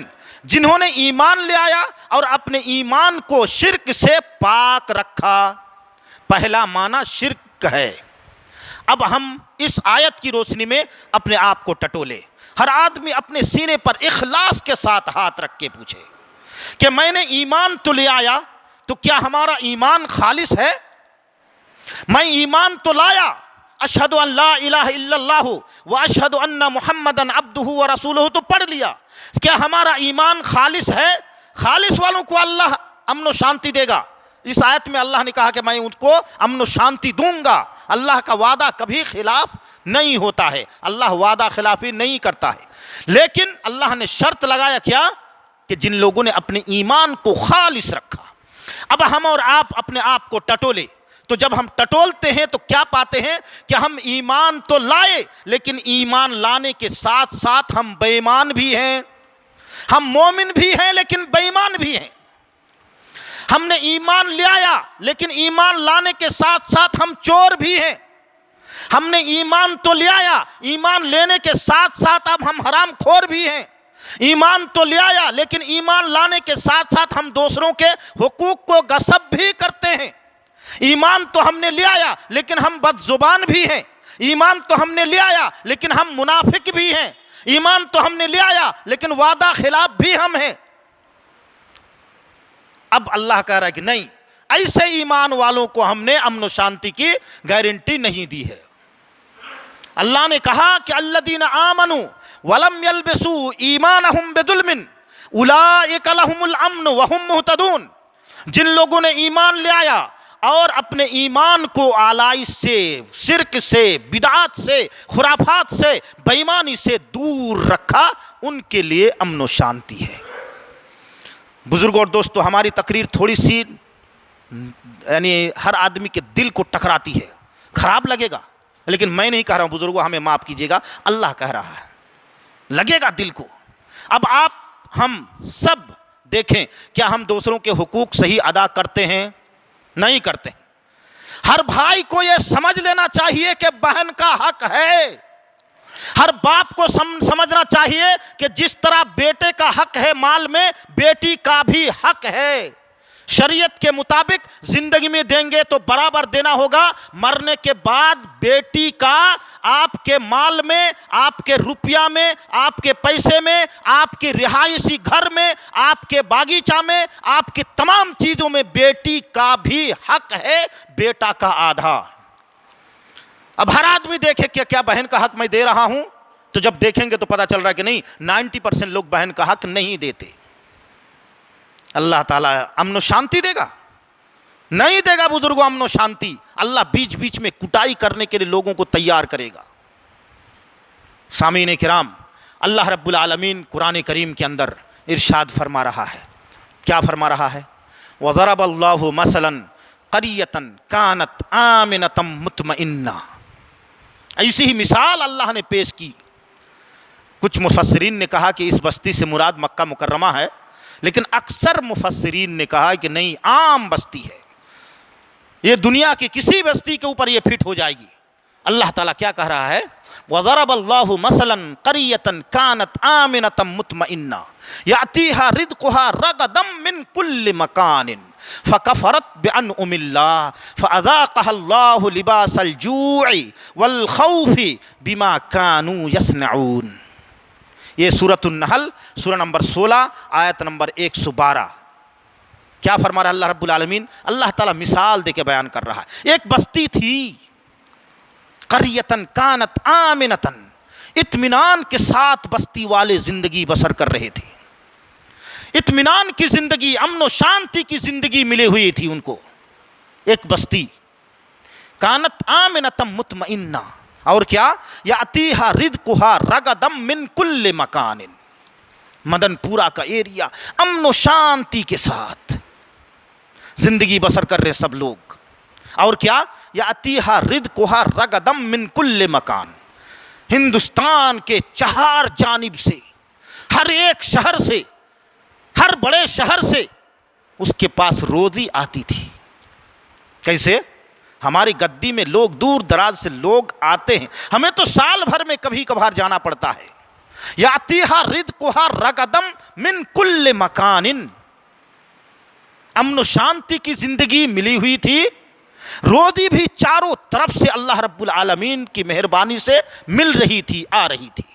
جنہوں نے ایمان لے آیا اور اپنے ایمان کو شرک سے پاک رکھا، پہلا معنی شرک ہے۔ اب ہم اس آیت کی روشنی میں اپنے آپ کو ٹٹولے، ہر آدمی اپنے سینے پر اخلاص کے ساتھ ہاتھ رکھ کے پوچھے کہ میں نے ایمان تو لے آیا، تو کیا ہمارا ایمان خالص ہے؟ میں ایمان تو لایا، اشہد ان لا الہ الا اللہ و اشہد ان محمدن عبدہ و رسولہ تو پڑھ لیا، کیا ہمارا ایمان خالص ہے؟ خالص والوں کو اللہ امن و شانتی دے گا۔ اس آیت میں اللہ نے کہا کہ میں ان کو امن و شانتی دوں گا۔ اللہ کا وعدہ کبھی خلاف نہیں ہوتا ہے، اللہ وعدہ خلافی نہیں کرتا ہے، لیکن اللہ نے شرط لگایا کیا کہ جن لوگوں نے اپنے ایمان کو خالص رکھا۔ اب ہم اور آپ اپنے آپ کو ٹٹولے، تو جب ہم ٹٹولتے ہیں تو کیا پاتے ہیں کہ ہم ایمان تو لائے، لیکن ایمان لانے کے ساتھ ساتھ ہم بے ایمان بھی ہیں، ہم مومن بھی ہیں لیکن بے ایمان بھی ہیں۔ ہم نے ایمان لے آیا لیکن ایمان لانے کے ساتھ ساتھ ہم چور بھی ہیں۔ ہم نے ایمان تو لے آیا، ایمان لینے کے ساتھ ساتھ اب ہم حرام خور بھی ہیں۔ ایمان تو لے آیا لیکن ایمان لانے کے ساتھ ساتھ ہم دوسروں کے حقوق کو غصب بھی کرتے ہیں۔ ایمان تو ہم نے لے آیا لیکن ہم بد زبان بھی ہیں۔ ایمان تو ہم نے لے آیا لیکن ہم منافق بھی ہیں۔ ایمان تو ہم نے لے آیا لیکن وعدہ خلاف بھی ہم ہیں۔ اب اللہ کہہ رہا ہے کہ نہیں، ایسے ایمان والوں کو ہم نے امن و شانتی کی گارنٹی نہیں دی ہے۔ اللہ نے کہا کہ الذین آمنوا ولم یلبسوا ایمانہم بظلم اولئک لہم الامن وہم مہتدون، جن لوگوں نے ایمان لے آیا اور اپنے ایمان کو آلائش سے، شرک سے، بدعات سے، خرافات سے، بے ایمانی سے دور رکھا، ان کے لیے امن و شانتی ہے۔ بزرگوں اور دوستو، ہماری تقریر تھوڑی سی یعنی ہر آدمی کے دل کو ٹکراتی ہے، خراب لگے گا، لیکن میں نہیں کہہ رہا ہوں بزرگوں، ہمیں معاف کیجیے گا، اللہ کہہ رہا ہے، لگے گا دل کو۔ اب آپ ہم سب دیکھیں، کیا ہم دوسروں کے حقوق صحیح ادا کرتے ہیں؟ نہیں کرتے ہیں۔ ہر بھائی کو یہ سمجھ لینا چاہیے کہ بہن کا حق ہے۔ ہر باپ کو سمجھنا چاہیے کہ جس طرح بیٹے کا حق ہے مال میں، بیٹی کا بھی حق ہے۔ شریعت کے مطابق زندگی میں دیں گے تو برابر دینا ہوگا، مرنے کے بعد بیٹی کا آپ کے مال میں، آپ کے روپیہ میں، آپ کے پیسے میں، آپ کے رہائشی گھر میں، آپ کے باغیچہ میں، آپ کی تمام چیزوں میں بیٹی کا بھی حق ہے، بیٹا کا آدھا۔ اب ہر آدمی دیکھے کہ کیا بہن کا حق میں دے رہا ہوں، تو جب دیکھیں گے تو پتہ چل رہا ہے کہ نہیں، 90% لوگ بہن کا حق نہیں دیتے۔ اللہ تعالیٰ امن و شانتی دے گا؟ نہیں دے گا بزرگوں امن و شانتی۔ اللہ بیچ بیچ میں کٹائی کرنے کے لیے لوگوں کو تیار کرے گا۔ سامعین کرام، اللہ رب العالمین قرآن کریم کے اندر ارشاد فرما رہا ہے، کیا فرما رہا ہے؟ وَضَرَبَ اللَّهُ مَثَلًا قَرْيَةً كَانَتْ آمِنَةً مُطْمَئِنَّةً، ایسی ہی مثال اللہ نے پیش کی۔ کچھ مفسرین نے کہا کہ اس بستی سے مراد مکہ مکرمہ ہے، لیکن اکثر مفسرین نے کہا کہ نہیں، عام بستی ہے، یہ دنیا کی کسی بستی کے اوپر یہ فٹ ہو جائے گی۔ اللہ تعالیٰ کیا کہہ رہا ہے؟ وَضَرَبَ اللَّهُ مَثَلًا قَرْيَةً كَانَتْ آمِنَةً مُطْمَئِنَّةً يَأْتِيهَا رِزْقُهَا رَغَدًا مِّن كُلِّ مَكَانٍ فَكَفَرَتْ بِأَنْعُمِ اللَّهِ فَأَذَاقَهَا اللَّهُ لِبَاسَ الْجُوعِ وَالْخَوْفِ بِمَا كَانُوا يَصْنَعُونَ۔ یہ سورۃ النحل سورہ نمبر 16 آیت نمبر 112۔ کیا فرما رہا ہے اللہ رب العالمین؟ اللہ تعالیٰ مثال دے کے بیان کر رہا ہے۔ ایک بستی تھی، قریۃً کانت آمنۃً، اطمینان کے ساتھ بستی والے زندگی بسر کر رہے تھے، اطمینان کی زندگی، امن و شانتی کی زندگی ملے ہوئی تھی ان کو۔ ایک بستی کانت آمنۃ مطمئنہ، اور کیا؟ یاتیہا رزقہا رغدم من کل مکان، مدن پورا کا ایریا امن و شانتی کے ساتھ زندگی بسر کر رہے سب لوگ۔ اور کیا؟ یاتیہا رزقہا رغدم من کل مکان، ہندوستان کے چار جانب سے، ہر ایک شہر سے، ہر بڑے شہر سے اس کے پاس روزی آتی تھی۔ کیسے؟ ہماری گدی میں لوگ دور دراز سے لوگ آتے ہیں، ہمیں تو سال بھر میں کبھی کبھار جانا پڑتا ہے۔ یاتیہا رزقہا رغدم من کل مکان، امن و شانتی کی زندگی ملی ہوئی تھی، روزی بھی چاروں طرف سے اللہ رب العالمین کی مہربانی سے مل رہی تھی، آ رہی تھی۔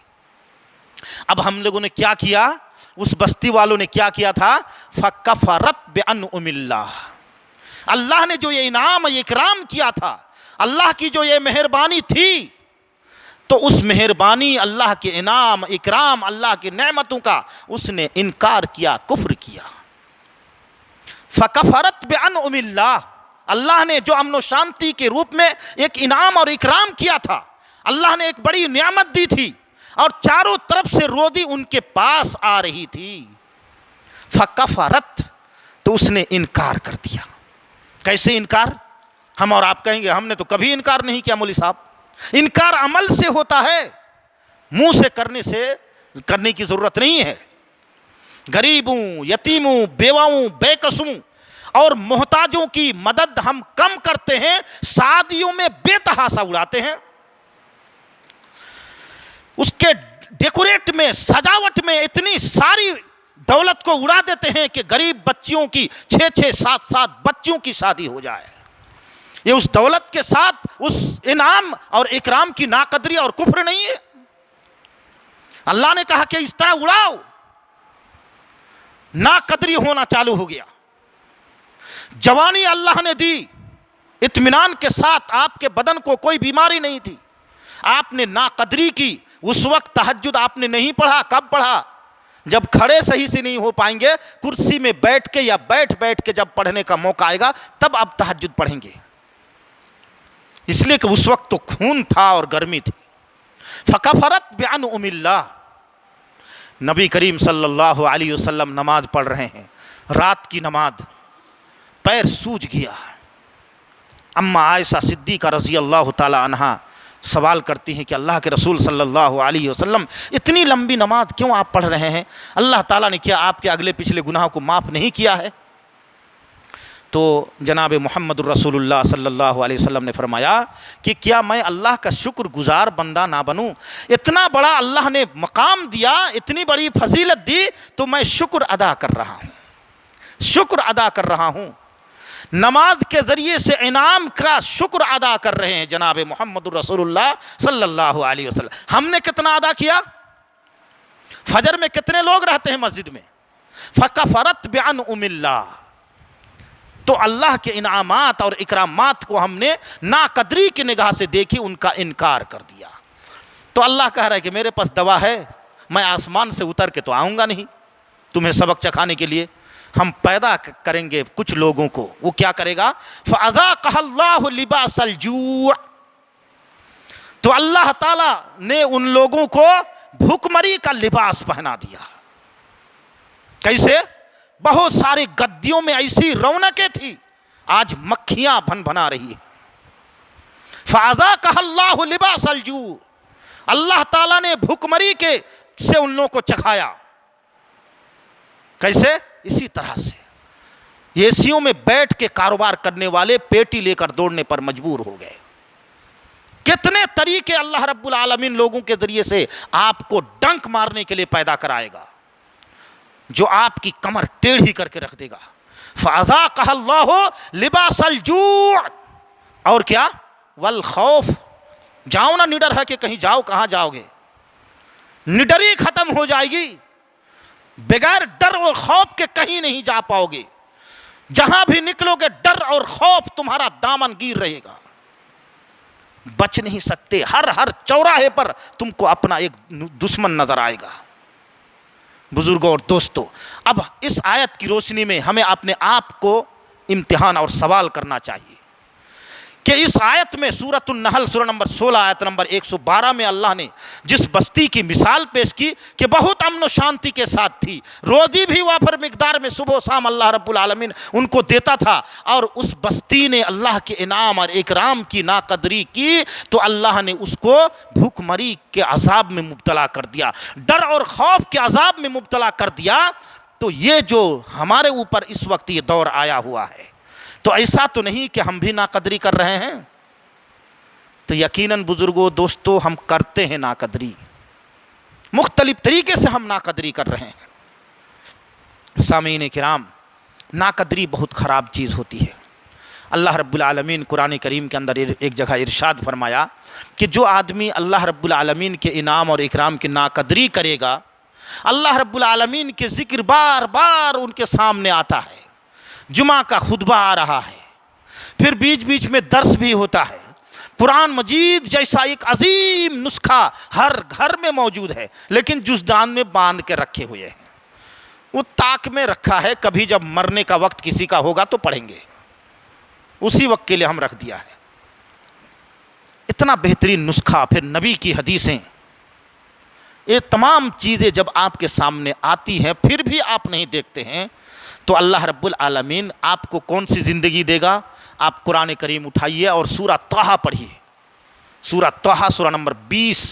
اب ہم لوگوں نے کیا کیا؟ اس بستی والوں نے کیا کیا تھا؟ فَكَفَرَتْ بِأَنْعُمِ اللَّهِ، اللہ نے جو یہ انعام اکرام کیا تھا، اللہ کی جو یہ مہربانی تھی، تو اس مہربانی، اللہ کے انعام اکرام، اللہ کی نعمتوں کا اس نے انکار کیا، کفر کیا۔ فَكَفَرَتْ بِأَنْعُمِ اللَّهِ، اللہ نے جو امن و شانتی کے روپ میں ایک انعام اور اکرام کیا تھا، اللہ نے ایک بڑی نعمت دی تھی، اور چاروں طرف سے روزی ان کے پاس آ رہی تھی، فَكَفَرَتْ، تو اس نے انکار کر دیا۔ کیسے انکار؟ ہم اور آپ کہیں گے ہم نے تو کبھی انکار نہیں کیا مولوی صاحب۔ انکار عمل سے ہوتا ہے، منہ سے کرنے کی ضرورت نہیں ہے۔ غریبوں، یتیموں، بیواؤں، بے قصوں اور محتاجوں کی مدد ہم کم کرتے ہیں، شادیوں میں بے تحاشا اڑاتے ہیں، اس کے ڈیکوریٹ میں، سجاوٹ میں اتنی ساری دولت کو اڑا دیتے ہیں کہ غریب بچیوں کی 6 7 بچیوں کی شادی ہو جائے۔ یہ اس دولت کے ساتھ اس انعام اور اکرام کی ناقدری اور کفر نہیں ہے؟ اللہ نے کہا کہ اس طرح اڑاؤ، ناقدری ہونا چالو ہو گیا۔ جوانی اللہ نے دی، اطمینان کے ساتھ، آپ کے بدن کو کوئی بیماری نہیں تھی، آپ نے ناقدری کی، اس وقت تہجد آپ نے نہیں پڑھا، کب پڑھا؟ جب کھڑے صحیح سے نہیں ہو پائیں گے، کرسی میں بیٹھ کے یا بیٹھ کے جب پڑھنے کا موقع آئے گا تب آپ تہجد پڑھیں گے، اس لیے کہ اس وقت تو خون تھا اور گرمی تھی۔ فکفرت بانعم اللہ، نبی کریم صلی اللہ علیہ وسلم نماز پڑھ رہے ہیں، رات کی نماز، پیر سوج گیا۔ اما عائشہ صدیقہ رضی اللہ تعالی عنہا سوال کرتی ہیں کہ اللہ کے رسول صلی اللہ علیہ وسلم اتنی لمبی نماز کیوں آپ پڑھ رہے ہیں؟ اللہ تعالیٰ نے کیا آپ کے اگلے پچھلے گناہوں کو معاف نہیں کیا ہے؟ تو جناب محمد الرسول اللہ صلی اللہ علیہ وسلم نے فرمایا کہ کیا میں اللہ کا شکر گزار بندہ نہ بنوں؟ اتنا بڑا اللہ نے مقام دیا، اتنی بڑی فضیلت دی، تو میں شکر ادا کر رہا ہوں، شکر ادا کر رہا ہوں۔ نماز کے ذریعے سے انعام کا شکر ادا کر رہے ہیں جناب محمد الرسول اللہ صلی اللہ علیہ وسلم۔ ہم نے کتنا ادا کیا؟ فجر میں کتنے لوگ رہتے ہیں مسجد میں؟ فکفرت بانعم اللہ، تو اللہ کے انعامات اور اکرامات کو ہم نے ناقدری کی نگاہ سے دیکھی، ان کا انکار کر دیا۔ تو اللہ کہہ رہا ہے کہ میرے پاس دوا ہے، میں آسمان سے اتر کے تو آؤں گا نہیں تمہیں سبق چکھانے کے لیے، ہم پیدا کریں گے کچھ لوگوں کو۔ وہ کیا کرے گا؟ فَأَذَاقَهَا اللَّهُ لِبَاسَ الْجُوعِ، تو اللہ تعالیٰ نے ان لوگوں کو بھوکمری کا لباس پہنا دیا۔ کیسے؟ بہت ساری گدیوں میں ایسی رونقیں تھی، آج مکھیاں بھن بنا رہی ہیں۔ فَأَذَاقَهَا اللَّهُ لِبَاسَ الْجُوعِ، اللہ تعالیٰ نے بھوکمری کے سے ان لوگوں کو چکھایا۔ کیسے؟ اسی طرح سے ایسیوں میں بیٹھ کے کاروبار کرنے والے پیٹی لے کر دوڑنے پر مجبور ہو گئے۔ کتنے طریقے اللہ رب العالمین لوگوں کے ذریعے سے آپ کو ڈنک مارنے کے لیے پیدا کرائے گا، جو آپ کی کمر ٹیڑھی کر کے رکھ دے گا۔ فَأَذَاقَهَا اللَّهُ لِبَاسَ الْجُوعِ، اور کیا؟ والخوف، جاؤ نہ نڈر ہے کہ کہیں جاؤ، کہاں جاؤ گے؟ نڈری ختم ہو جائے گی، بغیر ڈر اور خوف کے کہیں نہیں جا پاؤ گے، جہاں بھی نکلو گے ڈر اور خوف تمہارا دامن گیر رہے گا، بچ نہیں سکتے۔ ہر چوراہے پر تم کو اپنا ایک دشمن نظر آئے گا۔ بزرگوں اور دوستو، اب اس آیت کی روشنی میں ہمیں اپنے آپ کو امتحان اور سوال کرنا چاہیے کہ اس آیت میں سورۃ النحل سورہ نمبر 16 آیت نمبر 112 میں اللہ نے جس بستی کی مثال پیش کی کہ بہت امن و شانتی کے ساتھ تھی، روزی بھی وافر مقدار میں صبح و شام اللہ رب العالمین ان کو دیتا تھا، اور اس بستی نے اللہ کے انعام اور اکرام کی ناقدری کی تو اللہ نے اس کو بھوک مری کے عذاب میں مبتلا کر دیا، ڈر اور خوف کے عذاب میں مبتلا کر دیا۔ تو یہ جو ہمارے اوپر اس وقت یہ دور آیا ہوا ہے، تو ایسا تو نہیں کہ ہم بھی ناقدری کر رہے ہیں؟ تو یقیناً بزرگوں دوستو ہم کرتے ہیں ناقدری، مختلف طریقے سے ہم ناقدری کر رہے ہیں۔ سامعین کرام، ناقدری بہت خراب چیز ہوتی ہے۔ اللہ رب العالمین قرآن کریم کے اندر ایک جگہ ارشاد فرمایا کہ جو آدمی اللہ رب العالمین کے انعام اور اکرام کی ناقدری کرے گا، اللہ رب العالمین کے ذکر بار بار ان کے سامنے آتا ہے، جمعہ کا خطبہ آ رہا ہے، پھر بیچ بیچ میں درس بھی ہوتا ہے، قرآن مجید جیسا ایک عظیم نسخہ ہر گھر میں موجود ہے، لیکن جزدان میں باندھ کے رکھے ہوئے ہیں، وہ تاک میں رکھا ہے، کبھی جب مرنے کا وقت کسی کا ہوگا تو پڑھیں گے، اسی وقت کے لیے ہم رکھ دیا ہے۔ اتنا بہترین نسخہ، پھر نبی کی حدیثیں، یہ تمام چیزیں جب آپ کے سامنے آتی ہیں پھر بھی آپ نہیں دیکھتے ہیں، تو اللہ رب العالمین آپ کو کون سی زندگی دے گا؟ آپ قرآن کریم اٹھائیے اور سورہ طٰہٰ پڑھیے، سورہ طٰہٰ سورہ نمبر 20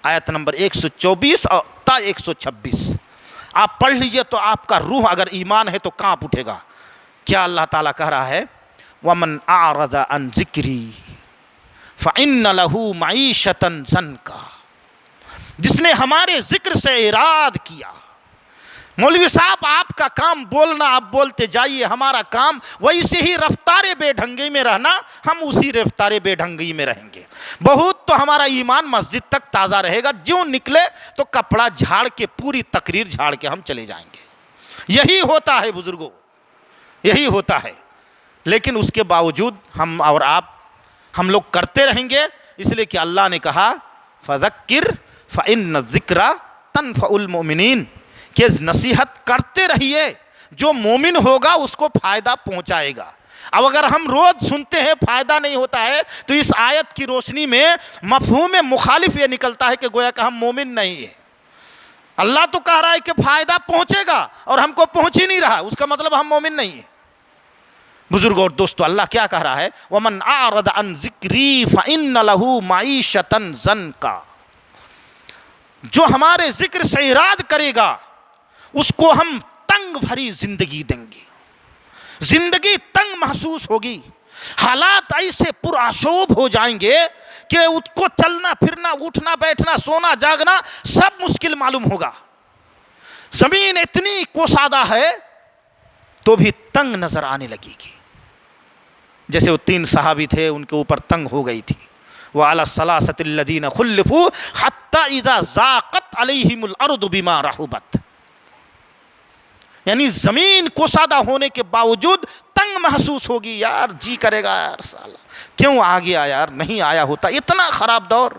آیت نمبر 124 اور تا 126 آپ پڑھ لیجئے تو آپ کا روح اگر ایمان ہے تو کانپ اٹھے گا۔ کیا اللہ تعالیٰ کہہ رہا ہے؟ وَمَنْ أَعْرَضَ عَنْ ذِكْرِي فَإِنَّ لَهُ مَعِيشَةً ضَنْكًا، جس نے ہمارے ذکر سے اعراض کیا۔ مولوی صاحب آپ کا کام بولنا، آپ بولتے جائیے، ہمارا کام ویسے ہی رفتار بے ڈھنگی میں رہنا، ہم اسی رفتار بے ڈھنگی میں رہیں گے، بہت تو ہمارا ایمان مسجد تک تازہ رہے گا، جو نکلے تو کپڑا جھاڑ کے پوری تقریر جھاڑ کے ہم چلے جائیں گے۔ یہی ہوتا ہے بزرگوں، یہی ہوتا ہے، لیکن اس کے باوجود ہم اور آپ، ہم لوگ کرتے رہیں گے، اس لیے کہ اللہ نے کہا فذکر فإن الذکرى تنفع المؤمنین، کہ نصیحت کرتے رہیے، جو مومن ہوگا اس کو فائدہ پہنچائے گا۔ اب اگر ہم روز سنتے ہیں فائدہ نہیں ہوتا ہے تو اس آیت کی روشنی میں مفہوم مخالف یہ نکلتا ہے کہ گویا کہ ہم مومن نہیں ہیں۔ اللہ تو کہہ رہا ہے کہ فائدہ پہنچے گا اور ہم کو پہنچ ہی نہیں رہا، اس کا مطلب ہم مومن نہیں ہیں۔ بزرگوں اور دوستو، اللہ کیا کہہ رہا ہے؟ وَمَنْ أَعْرَضَ عَنْ ذِكْرِي فَإِنَّ لَهُ مَعِيشَةً ضَنْكًا، جو ہمارے ذکر سے اعراض کرے گا اس کو ہم تنگ بھری زندگی دیں گے، زندگی تنگ محسوس ہوگی، حالات ایسے پرآشوب ہو جائیں گے کہ اس کو چلنا پھرنا، اٹھنا بیٹھنا، سونا جاگنا سب مشکل معلوم ہوگا۔ زمین اتنی کوسادہ ہے تو بھی تنگ نظر آنے لگے گی، جیسے وہ 3 صحابی تھے ان کے اوپر تنگ ہو گئی تھی۔ وَعَلَى الثَّلَاثَةِ الَّذِينَ خُلِّفُوا حَتَّى إِذَا ضَاقَتْ عَلَيْهِمُ الْأَرْضُ بِمَا رَحُبَتْ، یعنی زمین کوسادہ ہونے کے باوجود تنگ محسوس ہوگی، یار جی کرے گا یار سالہ کیوں آ گیا، یار نہیں آیا ہوتا، اتنا خراب دور۔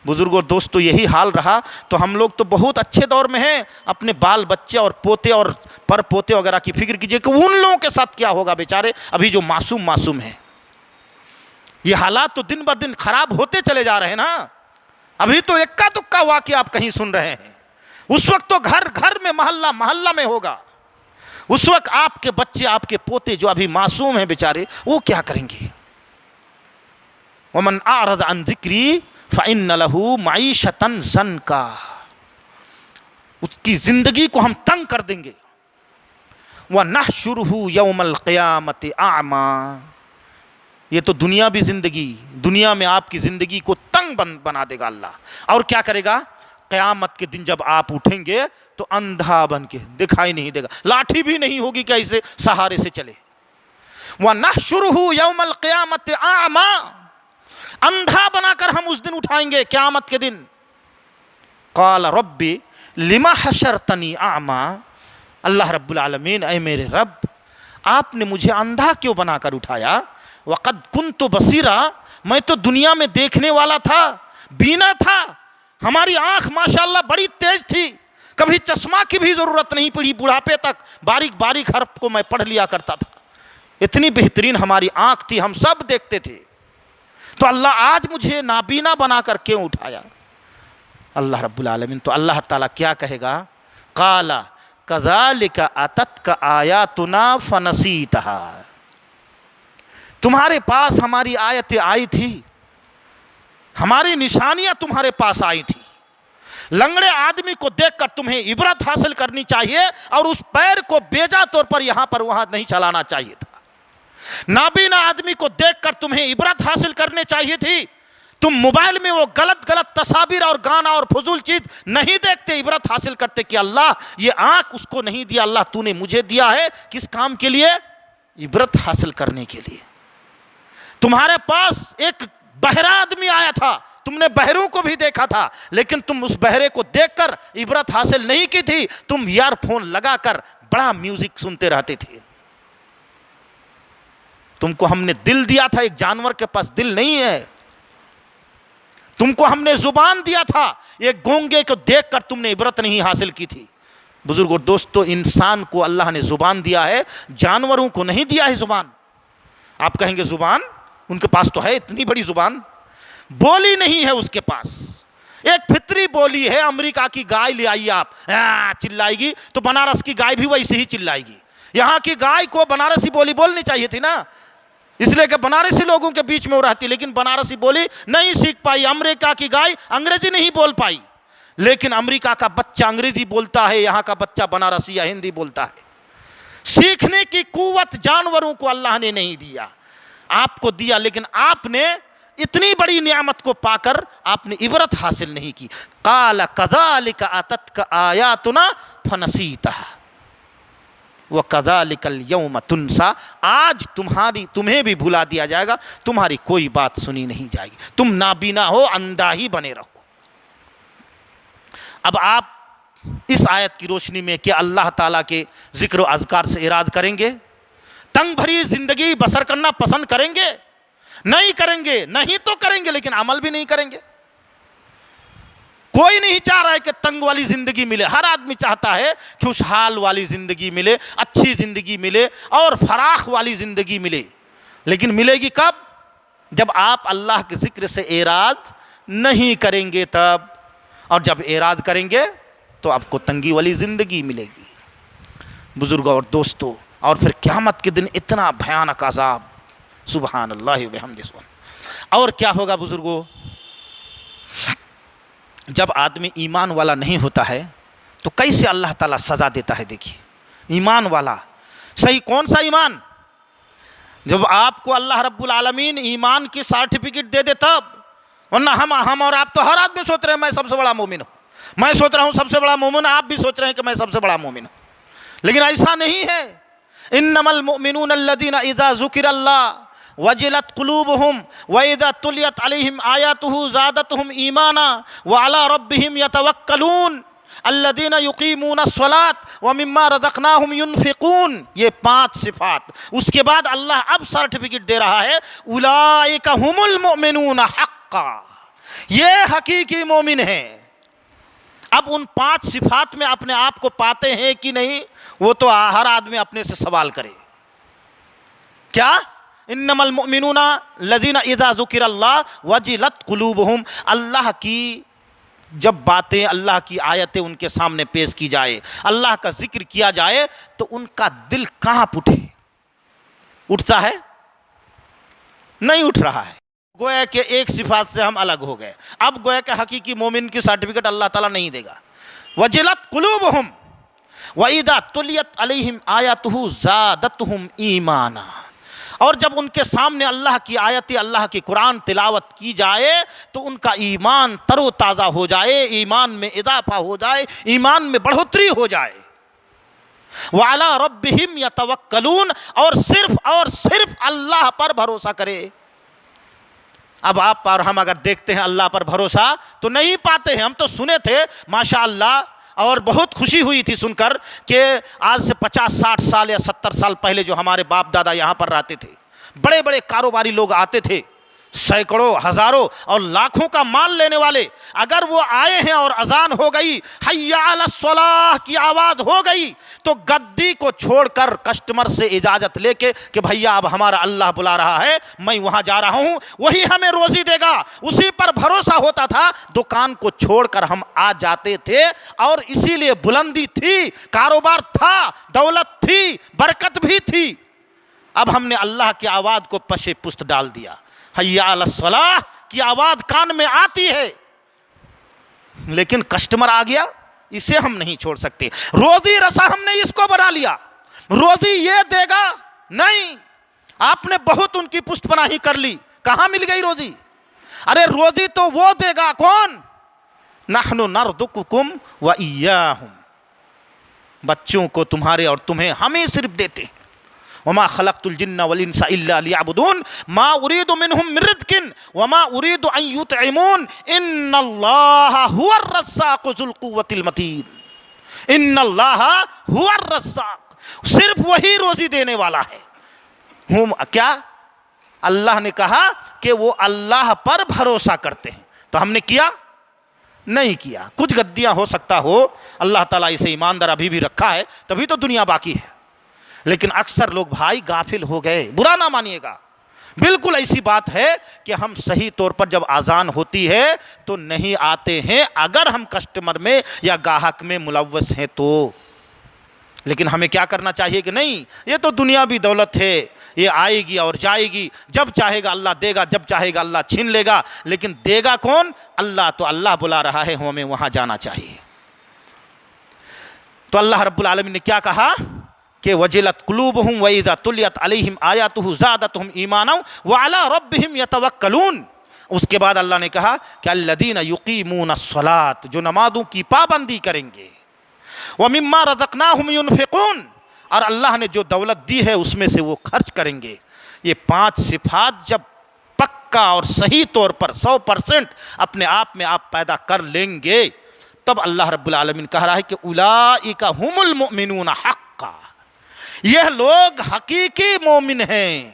بزرگوں دوستو، یہی حال رہا تو ہم لوگ تو بہت اچھے دور میں ہیں۔ اپنے بال بچے اور پوتے اور پر پوتے وغیرہ کی فکر کیجئے کہ ان لوگوں کے ساتھ کیا ہوگا بیچارے ابھی جو معصوم ہیں۔ یہ حالات تو دن بدن خراب ہوتے چلے جا رہے ہیں نا۔ ابھی تو اکا دکا واقعہ آپ کہیں سن رہے ہیں، اس وقت تو گھر گھر میں، محلہ محلہ میں ہوگا۔ اس وقت آپ کے بچے، آپ کے پوتے جو ابھی معصوم ہیں بیچارے، وہ کیا کریں گے؟ وَمَنْ أَعْرَضَ عَنْ ذِكْرِي فَإِنَّ لَهُ مَعِيشَةً ضَنْكًا، اس کی زندگی کو ہم تنگ کر دیں گے۔ وَنَحْشُرُهُ يَوْمَ الْقِيَامَةِ أَعْمَى، یہ تو دنیاوی زندگی، دنیا میں آپ کی زندگی کو تنگ بنا دے گا اللہ، اور کیا کرے گا؟ قیامت کے دن جب آپ اٹھیں گے تو اندھا بن کے دکھائی نہیں دے گا، لاٹھی بھی نہیں ہوگی کہ اسے سہارے سے چلے۔ وَنَحْشُرُهُ يَوْمَ الْقِيَامَةِ أَعْمَى، اندھا بنا کر ہم اس دن اٹھائیں گے قیامت کے دن۔ قال رب لما حشرتنی اعمی، اللہ رب العالمین، اے میرے رب آپ نے مجھے اندھا کیوں بنا کر اٹھایا؟ وقد کنت بصیرا، میں تو دنیا میں دیکھنے والا تھا، بینا تھا، ہماری آنکھ ماشاءاللہ بڑی تیز تھی، کبھی چشمہ کی بھی ضرورت نہیں پڑی، بڑھاپے تک باریک باریک حرف کو میں پڑھ لیا کرتا تھا، اتنی بہترین ہماری آنکھ تھی، ہم سب دیکھتے تھے، تو اللہ آج مجھے نابینا بنا کر کیوں اٹھایا؟ اللہ رب العالمین، تو اللہ تعالیٰ کیا کہے گا؟ قال کذالک اتتک آیاتنا فنسیتها، تمہارے پاس ہماری آیتیں آئی تھی، ہماری نشانیاں تمہارے پاس آئی تھی، لنگڑے آدمی کو دیکھ کر تمہیں عبرت حاصل کرنی چاہیے اور اس پیر کو بیجا طور پر یہاں پر وہاں نہیں چلانا چاہیے تھا، نابینا آدمی کو دیکھ کر تمہیں عبرت حاصل کرنے چاہیے تھی، تم موبائل میں وہ غلط تصاویر اور گانا اور فضول چیز نہیں دیکھتے، عبرت حاصل کرتے کہ اللہ یہ آنکھ اس کو نہیں دیا، اللہ تو نے مجھے دیا ہے، کس کام کے لیے؟ عبرت حاصل کرنے کے لیے۔ تمہارے پاس ایک بہرا آدمی آیا تھا، تم نے بہروں کو بھی دیکھا تھا، لیکن تم اس بہرے کو دیکھ کر عبرت حاصل نہیں کی تھی، تم ایئر فون لگا کر بڑا میوزک سنتے رہتے تھے۔ تم کو ہم نے دل دیا تھا، ایک جانور کے پاس دل نہیں ہے، تم کو ہم نے زبان دیا تھا، ایک گونگے کو دیکھ کر تم نے عبرت نہیں حاصل کی تھی۔ بزرگوں دوستو، انسان کو اللہ نے زبان دیا ہے، جانوروں کو نہیں دیا ہے زبان۔ آپ کہیں گے زبان ان کے پاس تو ہے، اتنی بڑی زبان، بولی نہیں ہے اس کے پاس، ایک فطری بولی ہے۔ امریکہ کی گائے لے آئیے آپ، چلائے گی تو بنارس کی گائے بھی ویسے ہی چلائے گی۔ یہاں کی گائے کو بنارسی بولی بولنی چاہیے تھی نا، اس لیے کہ بنارسی لوگوں کے بیچ میں وہ رہتی، لیکن بنارسی بولی نہیں سیکھ پائی۔ امریکہ کی گائے انگریزی نہیں بول پائی، لیکن امریکہ کا بچہ انگریزی بولتا ہے، یہاں کا بچہ بنارسی یا ہندی بولتا ہے۔ سیکھنے کی قوت جانوروں کو اللہ نے نہیں دیا، آپ کو دیا، لیکن آپ نے اتنی بڑی نعمت کو پا کر آپ نے عبرت حاصل نہیں کی۔ قال کذالک اتتک آیاتنا فنسیتها وَكَذَلِكَ الْيَوْمَ تُنْسَى، آج تمہیں بھی بھلا دیا جائے گا، تمہاری کوئی بات سنی نہیں جائے گی، تم نابینا ہو، اندھا ہی بنے رہو۔ اب آپ اس آیت کی روشنی میں کیا اللہ تعالیٰ کے ذکر و اذکار سے اعراض کریں گے؟ تنگ بھری زندگی بسر کرنا پسند کریں گے؟ نہیں کریں گے، نہیں تو کریں گے لیکن عمل بھی نہیں کریں گے۔ کوئی نہیں چاہ رہا ہے کہ تنگ والی زندگی ملے، ہر آدمی چاہتا ہے خوشحال والی زندگی ملے، اچھی زندگی ملے اور فراخ والی زندگی ملے، لیکن ملے گی کب؟ جب آپ اللہ کے ذکر سے اعراض نہیں کریں گے تب، اور جب اعراض کریں گے تو آپ کو تنگی والی زندگی ملے گی۔ بزرگوں اور دوستوں، اور پھر قیامت کے دن اتنا بھیانک عذاب، سبحان اللہ و بحمدہ۔ اور کیا ہوگا بزرگوں؟ جب آدمی ایمان والا نہیں ہوتا ہے تو کیسے اللہ تعالیٰ سزا دیتا ہے؟ دیکھیے، ایمان والا، صحیح کون سا ایمان؟ جب آپ کو اللہ رب العالمین ایمان کی سرٹیفکیٹ دے دے تب، ورنہ ہم اور آپ تو ہر آدمی سوچ رہے ہیں میں سب سے بڑا مومن ہوں، میں سوچ رہا ہوں سب سے بڑا مومن، آپ بھی سوچ رہے ہیں کہ میں سب سے بڑا مومن ہوں، لیکن ایسا نہیں ہے۔ انما المؤمنون الذین اذا ذکر اللہ وجلت قلوبهم واذا تلیت علیہم آیاتہ زادتہم ایمانا وعلی ربہم یتوکلون الذین یقیمون الصلاۃ ومما رزقناہم ینفقون۔ یہ 5 صفات، اس کے بعد اللہ اب سرٹیفکیٹ دے رہا ہے، اولئک ھم المؤمنون حقا، یہ حقیقی مومن ہیں۔ اب ان 5 صفات میں اپنے آپ کو پاتے ہیں کہ نہیں، وہ تو ہر آدمی اپنے سے سوال کرے۔ کیا؟ انما المؤمنون الذین اذا ذکر اللہ وجلت قلوبہم، اللہ کی جب باتیں، اللہ کی آیتیں ان کے سامنے پیش کی جائے، اللہ کا ذکر کیا جائے تو ان کا دل کہاں اٹھے؟ اٹھتا ہے؟ نہیں اٹھ رہا ہے۔ گویا کہ ایک صفات سے ہم الگ ہو گئے، اب گویا کہ حقیقی مومن کی سرٹیفکیٹ اللہ تعالیٰ نہیں دے گا۔ وجلت قلوبہم وَإِذَا تُلِيَتْ عَلَيْهِمْ آیَاتُهُ زَادَتْهُمْ ایمانا، اور جب ان کے سامنے اللہ کی آیتیں، اللہ کی قرآن تلاوت کی جائے تو ان کا ایمان تر و تازہ ہو جائے، ایمان میں اضافہ ہو جائے، ایمان میں بڑھوتری ہو جائے۔ وَعَلَىٰ رَبِّهِمْ يَتَوَكَّلُونَ، اور صرف اللہ پر بھروسہ کرے۔ اب آپ اور ہم اگر دیکھتے ہیں اللہ پر بھروسہ تو نہیں پاتے ہیں۔ ہم تو سنے تھے ماشاءاللہ، اور بہت خوشی ہوئی تھی سن کر کہ آج سے 50-60 سال یا 70 سال پہلے جو ہمارے باپ دادا یہاں پر رہتے تھے، بڑے بڑے کاروباری لوگ آتے تھے، سینکڑوں، ہزاروں اور لاکھوں کا مال لینے والے، اگر وہ آئے ہیں اور اذان ہو گئی، حی علی الصلاح کی آواز ہو گئی، تو گدی کو چھوڑ کر کسٹمر سے اجازت لے کے کہ بھیا اب ہمارا اللہ بلا رہا ہے، میں وہاں جا رہا ہوں، وہی ہمیں روزی دے گا، اسی پر بھروسہ ہوتا تھا، دکان کو چھوڑ کر ہم آ جاتے تھے، اور اسی لیے بلندی تھی، کاروبار تھا، دولت تھی، برکت بھی تھی۔ اب ہم نے اللہ کی آواز کو پشے پست ڈال دیا، حی علی الصلاح کی آواز کان میں آتی ہے، لیکن کسٹمر آ گیا، اسے ہم نہیں چھوڑ سکتے۔ روزی رسا ہم نے اس کو بنا لیا، روزی یہ دے گا نہیں، آپ نے بہت ان کی پشت پناہی کر لی، کہاں مل گئی روزی؟ ارے روزی تو وہ دے گا کون؟ نحن نرزقکم وإیاہم، بچوں کو تمہارے اور تمہیں ہمیں صرف دیتے ہیں۔ وما خلقت الجن والانس الا ليعبدون ما اريد منهم من رزق وما اريد ان يطعمون ان الله هو الرزاق ذو القوة المتين، ان الله هو الرزاق، صرف وہی روزی دینے والا ہے۔ کیا اللہ نے کہا کہ وہ اللہ پر بھروسہ کرتے ہیں، تو ہم نے کیا؟ نہیں کیا۔ کچھ گدیاں ہو سکتا ہو، اللہ تعالیٰ اسے ایماندار ابھی بھی رکھا ہے، تبھی تو دنیا باقی ہے، لیکن اکثر لوگ بھائی غافل ہو گئے، برا نہ مانیے گا، بالکل ایسی بات ہے کہ ہم صحیح طور پر جب اذان ہوتی ہے تو نہیں آتے ہیں، اگر ہم کسٹمر میں یا گاہک میں ملوث ہیں تو۔ لیکن ہمیں کیا کرنا چاہیے کہ نہیں، یہ تو دنیاوی دولت ہے، یہ آئے گی اور جائے گی، جب چاہے گا اللہ دے گا، جب چاہے گا اللہ چھین لے گا، لیکن دے گا کون؟ اللہ، تو اللہ بلا رہا ہے، ہمیں وہاں جانا چاہیے۔ تو اللہ رب العالمین نے کیا کہا کہ وجلت قلوبہم وَإِذَا تُلِيَتْ عَلَيْهِمْ آیاتہ زادتہم ایمانا وعلی ربہم یتوکلون۔ اس کے بعد اللہ نے کہا کہ الذین یقیمون الصلاۃ، جو نمازوں کی پابندی کریں گے، وَمِمَّا رَزَقْنَاهُمْ يُنْفِقُونَ، اور اللہ نے جو دولت دی ہے اس میں سے وہ خرچ کریں گے۔ یہ 5 صفات جب پکا اور صحیح طور پر 100% اپنے آپ میں آپ پیدا کر لیں گے، تب اللہ رب العالمین کہہ رہا ہے کہ اولئک ھم المؤمنون حقا، یہ لوگ حقیقی مومن ہیں،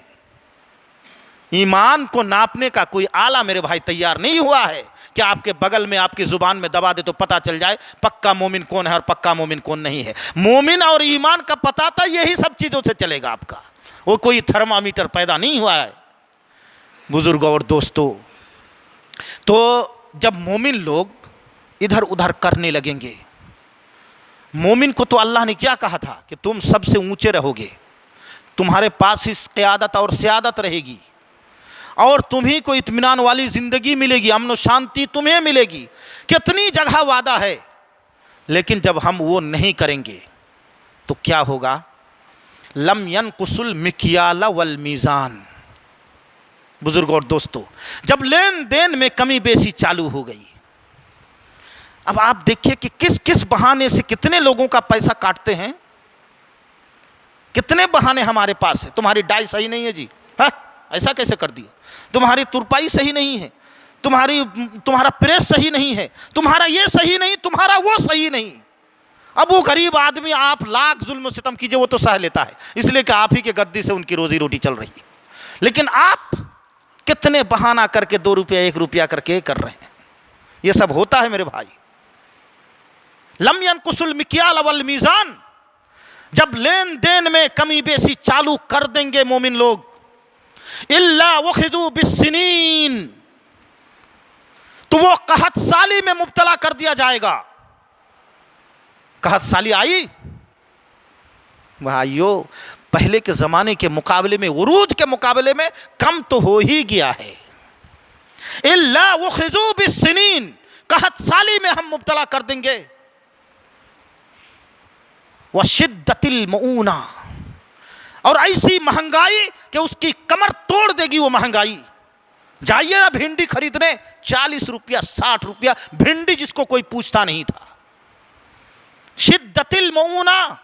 ایمان کو ناپنے کا کوئی آلہ میرے بھائی تیار نہیں ہوا ہے کہ آپ کے بغل میں آپ کی زبان میں دبا دے تو پتہ چل جائے پکا مومن کون ہے اور پکا مومن کون نہیں ہے۔ مومن اور ایمان کا پتہ تھا یہی سب چیزوں سے چلے گا آپ کا، وہ کوئی تھرمامیٹر پیدا نہیں ہوا ہے۔ بزرگوں اور دوستوں، تو جب مومن لوگ ادھر ادھر کرنے لگیں گے، مومن کو تو اللہ نے کیا کہا تھا کہ تم سب سے اونچے رہو گے، تمہارے پاس اس قیادت اور سیادت رہے گی، اور تمہیں کو اطمینان والی زندگی ملے گی، امن و شانتی تمہیں ملے گی، کتنی جگہ وعدہ ہے۔ لیکن جب ہم وہ نہیں کریں گے تو کیا ہوگا؟ لم ينقص المکیال والمیزان۔ بزرگوں اور دوستو، جب لین دین میں کمی بیشی چالو ہو گئی، اب آپ دیکھیے کہ کس کس بہانے سے کتنے لوگوں کا پیسہ کاٹتے ہیں، کتنے بہانے ہمارے پاس ہیں۔ تمہاری ڈائی صحیح نہیں ہے جی، ہاں ایسا کیسے کر دیا، تمہاری ترپائی صحیح نہیں ہے، تمہارا پریس صحیح نہیں ہے، تمہارا یہ صحیح نہیں، تمہارا وہ صحیح نہیں۔ اب وہ غریب آدمی آپ لاکھ ظلم و ستم کیجئے وہ تو سہ لیتا ہے، اس لیے کہ آپ ہی کے گدی سے ان کی روزی روٹی چل رہی ہے، لیکن آپ کتنے بہانہ کر کے 2 روپیہ 1 روپیہ کر کے کر رہے ہیں۔ یہ سب ہوتا ہے میرے بھائی۔ لم ينقص المکیال والمیزان، جب لین دین میں کمی بیشی چالو کر دیں گے مومن لوگ، الا وخذوا بالسنین، تو وہ قحط سالی میں مبتلا کر دیا جائے گا۔ قحط سالی آئی بھائیو، پہلے کے زمانے کے مقابلے میں، عروج کے مقابلے میں کم تو ہو ہی گیا ہے۔ الا وخذوا بالسنین، قحط سالی میں ہم مبتلا کر دیں گے۔ وشدت المؤونہ، اور ایسی مہنگائی کہ اس کی کمر توڑ دے گی وہ مہنگائی۔ جائیے نا بھنڈی خریدنے، 40 روپیہ 60 روپیہ بھنڈی، جس کو کوئی پوچھتا نہیں تھا۔ شدت المؤونہ،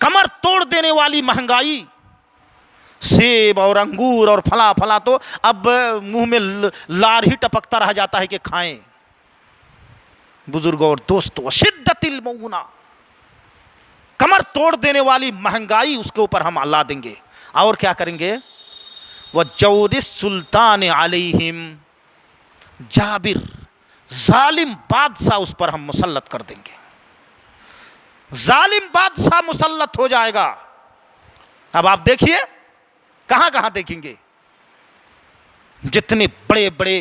کمر توڑ دینے والی مہنگائی۔ سیب اور انگور اور پھلا پھلا تو اب منہ میں لار ہی ٹپکتا رہ جاتا ہے کہ کھائیں۔ بزرگوں اور دوستوں، شدت المؤونہ، کمر توڑ دینے والی مہنگائی اس کے اوپر ہم لا دیں گے۔ اور کیا کریں گے؟ وَجَوْرِ السُّلْطَانِ عَلَيْهِمْ، جابر ظالم بادشاہ اس پر ہم مسلط کر دیں گے۔ ظالم بادشاہ مسلط ہو جائے گا۔ اب آپ دیکھیے کہاں کہاں دیکھیں گے، جتنے بڑے بڑے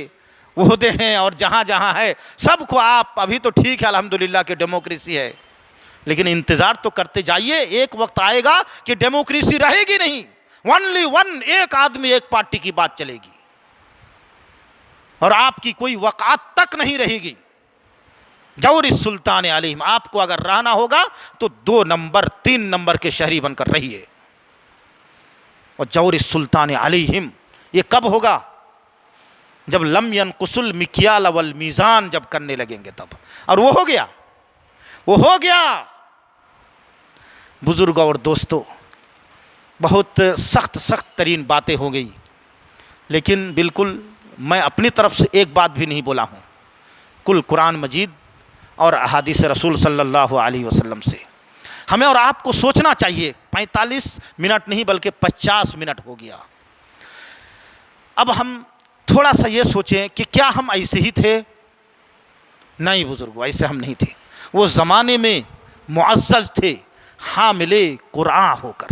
عہدے ہیں اور جہاں جہاں ہے سب کو آپ، ابھی تو ٹھیک ہے الحمدللہ کہ ڈیموکریسی ہے، لیکن انتظار تو کرتے جائیے، ایک وقت آئے گا کہ ڈیموکریسی رہے گی نہیں، ونلی ون، ایک آدمی ایک پارٹی کی بات چلے گی، اور آپ کی کوئی وقعت تک نہیں رہے گی۔ جور السلطان علیہم، آپ کو اگر رہنا ہوگا تو 2 نمبر 3 نمبر کے شہری بن کر رہیے۔ اور جور السلطان علیہم، یہ کب ہوگا؟ جب لم ينقص المکیال والمیزان جب کرنے لگیں گے تب، اور وہ ہو گیا، وہ ہو گیا۔ بزرگوں اور دوستوں، بہت سخت ترین باتیں ہو گئی، لیکن بالکل میں اپنی طرف سے ایک بات بھی نہیں بولا ہوں، کل قرآن مجید اور احادیث رسول صلی اللہ علیہ وسلم سے ہمیں اور آپ کو سوچنا چاہیے۔ 45 منٹ نہیں بلکہ 50 منٹ ہو گیا۔ اب ہم تھوڑا سا یہ سوچیں کہ کیا ہم ایسے ہی تھے؟ نہیں بزرگوں، ایسے ہم نہیں تھے۔ وہ زمانے میں معزز تھے حامل قرآن ہو کر،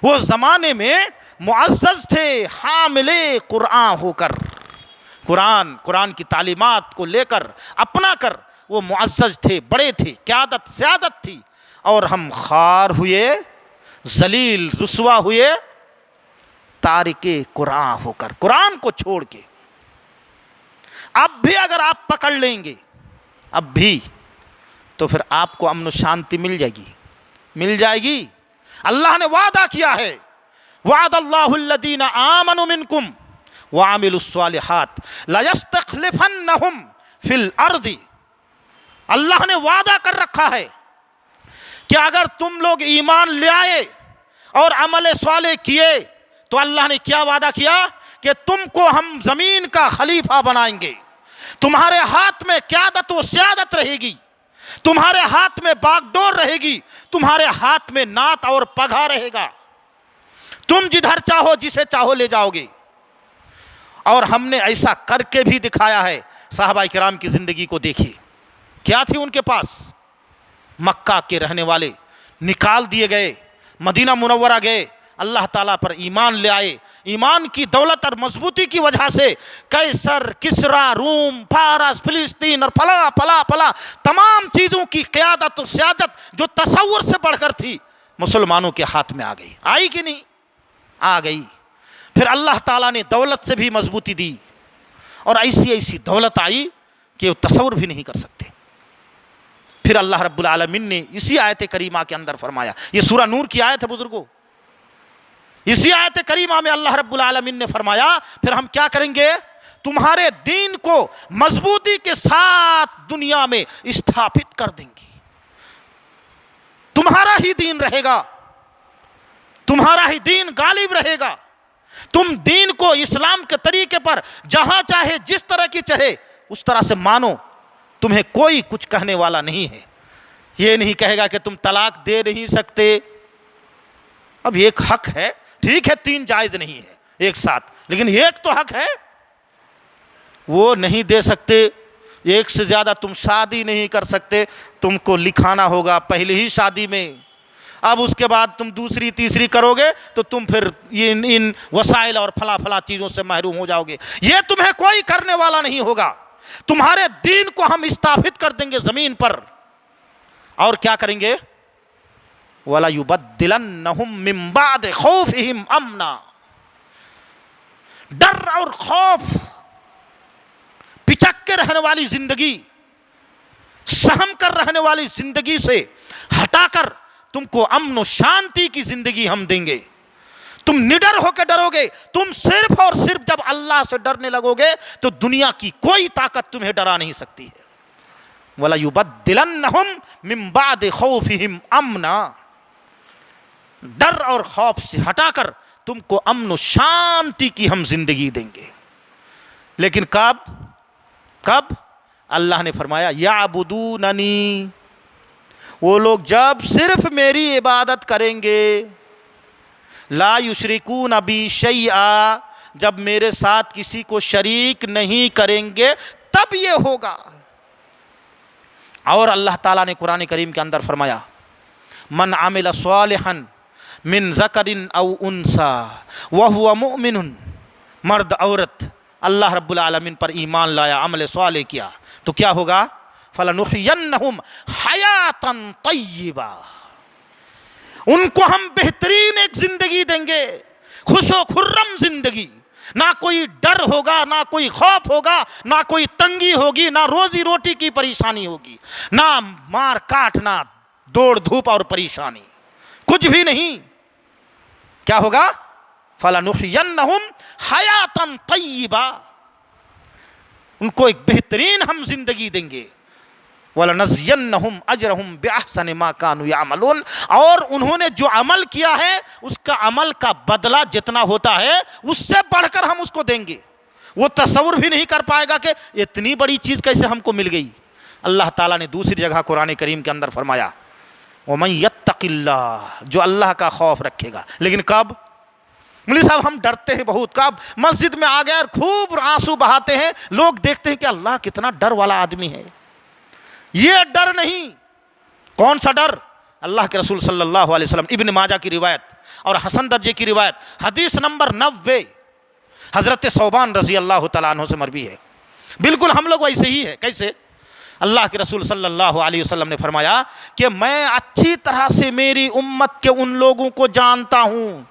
وہ زمانے میں معزز تھے حامل قرآن ہو کر، قرآن کی تعلیمات کو لے کر اپنا کر وہ معزز تھے، بڑے تھے، قیادت سیادت تھی، اور ہم خوار ہوئے، ذلیل رسوا ہوئے، تارک قرآن ہو کر، قرآن کو چھوڑ کے۔ اب بھی اگر آپ پکڑ لیں گے، اب بھی، تو پھر آپ کو امن و شانتی مل جائے گی، مل جائے گی۔ اللہ نے وعدہ کیا ہے، وعد اللہ الذین آمنوا منکم وعملوا الصالحات لیستخلفنہم فی الارض۔ اللہ نے وعدہ کر رکھا ہے کہ اگر تم لوگ ایمان لے آئے اور عمل صالح کیے تو اللہ نے کیا وعدہ کیا کہ تم کو ہم زمین کا خلیفہ بنائیں گے، تمہارے ہاتھ میں قیادت و سیادت رہے گی، تمہارے ہاتھ میں باغ ڈور رہے گی، تمہارے ہاتھ میں نعت اور پگھا رہے گا، تم جدھر چاہو جسے چاہو لے جاؤ گے. اور ہم نے ایسا کر کے بھی دکھایا ہے. صحابہ کرام کی زندگی کو دیکھیے, کیا تھی ان کے پاس. مکہ کے رہنے والے نکال دیے گئے, مدینہ منورہ گئے, اللہ تعالیٰ پر ایمان لے آئے. ایمان کی دولت اور مضبوطی کی وجہ سے قیصر, کسرا, روم, فارس, فلسطین اور پلا تمام چیزوں کی قیادت اور سیادت جو تصور سے بڑھ کر تھی مسلمانوں کے ہاتھ میں آ گئی. آئی کہ نہیں؟ آ گئی. پھر اللہ تعالیٰ نے دولت سے بھی مضبوطی دی, اور ایسی دولت آئی کہ وہ تصور بھی نہیں کر سکتے. پھر اللہ رب العالمین نے اسی آیت کریمہ کے اندر فرمایا, یہ سورہ نور کی آیت ہے بزرگوں, اسی آیت کریمہ میں اللہ رب العالمین نے فرمایا پھر ہم کیا کریں گے, تمہارے دین کو مضبوطی کے ساتھ دنیا میں استھاپت کر دیں گے. تمہارا ہی دین رہے گا, تمہارا ہی دین غالب رہے گا. تم دین کو اسلام کے طریقے پر جہاں چاہے جس طرح کی چاہے اس طرح سے مانو, تمہیں کوئی کچھ کہنے والا نہیں ہے. یہ نہیں کہے گا کہ تم طلاق دے نہیں سکتے. اب ایک حق ہے, ٹھیک ہے 3 جائز نہیں ہے ایک ساتھ, لیکن ایک تو حق ہے وہ نہیں دے سکتے. ایک سے زیادہ تم شادی نہیں کر سکتے, تم کو لکھانا ہوگا پہلی ہی شادی میں. اب اس کے بعد تم دوسری تیسری کرو گے تو تم پھر ان وسائل اور فلاں چیزوں سے محروم ہو جاؤ گے. یہ تمہیں کوئی کرنے والا نہیں ہوگا. تمہارے دین کو ہم استھاپت کر دیں گے زمین پر, اور کیا کریں گے, وَلَيُبَدِّلَنَّهُمْ مِنْ بَعْدِ خَوْفِهِمْ أَمْنًا. ڈر اور خوف, پچک کے رہنے والی زندگی, سہم کر رہنے والی زندگی سے ہٹا کر تم کو امن و شانتی کی زندگی ہم دیں گے. تم نڈر ہو کے ڈرو گے. تم صرف اور صرف جب اللہ سے ڈرنے لگو گے تو دنیا کی کوئی طاقت تمہیں ڈرا نہیں سکتی ہے. وَلَيُبَدِّلَنَّهُمْ مِنْ بَعْدِ خَوْفِهِمْ أَمْنًا. ڈر اور خوف سے ہٹا کر تم کو امن و شانتی کی ہم زندگی دیں گے. لیکن کب اللہ نے فرمایا یعبدوننی, وہ لوگ جب صرف میری عبادت کریں گے, لا یشرکون بی شیئا, جب میرے ساتھ کسی کو شریک نہیں کریں گے تب یہ ہوگا. اور اللہ تعالیٰ نے قرآن کریم کے اندر فرمایا من عمل صالحا من ذکر او انثی وہو مؤمن, مرد عورت اللہ رب العالمین پر ایمان لایا, عمل صالح کیا تو کیا ہوگا, فَلَنُحْيَنَّهُمْ حَيَاةً طَيِّبَةً, ان کو ہم بہترین ایک زندگی دیں گے, خوش و خرم زندگی. نہ کوئی ڈر ہوگا, نہ کوئی خوف ہوگا, نہ کوئی تنگی ہوگی, نہ روزی روٹی کی پریشانی ہوگی, نہ مار کاٹ, نہ دوڑ دھوپ اور پریشانی, کچھ بھی نہیں. کیا ہوگا, فَلَنُحْيَنَّهُمْ حَيَاةً طَيِّبَةً, ان کو ایک بہترین ہم زندگی دیں گے. وَلَنَجْزِيَنَّهُمْ أَجْرَهُمْ بِأَحْسَنِ مَا كَانُوا يَعْمَلُونَ, اور انہوں نے جو عمل کیا ہے اس کا عمل کا بدلہ جتنا ہوتا ہے اس سے بڑھ کر ہم اس کو دیں گے. وہ تصور بھی نہیں کر پائے گا کہ اتنی بڑی چیز کیسے ہم کو مل گئی. اللہ تعالیٰ نے دوسری جگہ قرآن کریم کے اندر فرمایا وَمَن يَتَّقِ اللَّهَ, جو اللہ کا خوف رکھے گا. لیکن کب, مولوی صاحب ہم ڈرتے ہیں بہت. کب مسجد میں آ گئے اور خوب آنسو بہاتے ہیں, لوگ دیکھتے ہیں کہ اللہ کتنا ڈر والا آدمی ہے. یہ ڈر نہیں. کون سا ڈر؟ اللہ کے رسول صلی اللہ علیہ وسلم, ابن ماجہ کی روایت اور حسن درجے کی روایت, حدیث نمبر 90, حضرت ثوبان رضی اللہ تعالیٰ عنہ سے مروی ہے. بالکل ہم لوگ ویسے ہی ہے. کیسے؟ اللہ کے رسول صلی اللہ علیہ وسلم نے فرمایا کہ میں اچھی طرح سے میری امت کے ان لوگوں کو جانتا ہوں,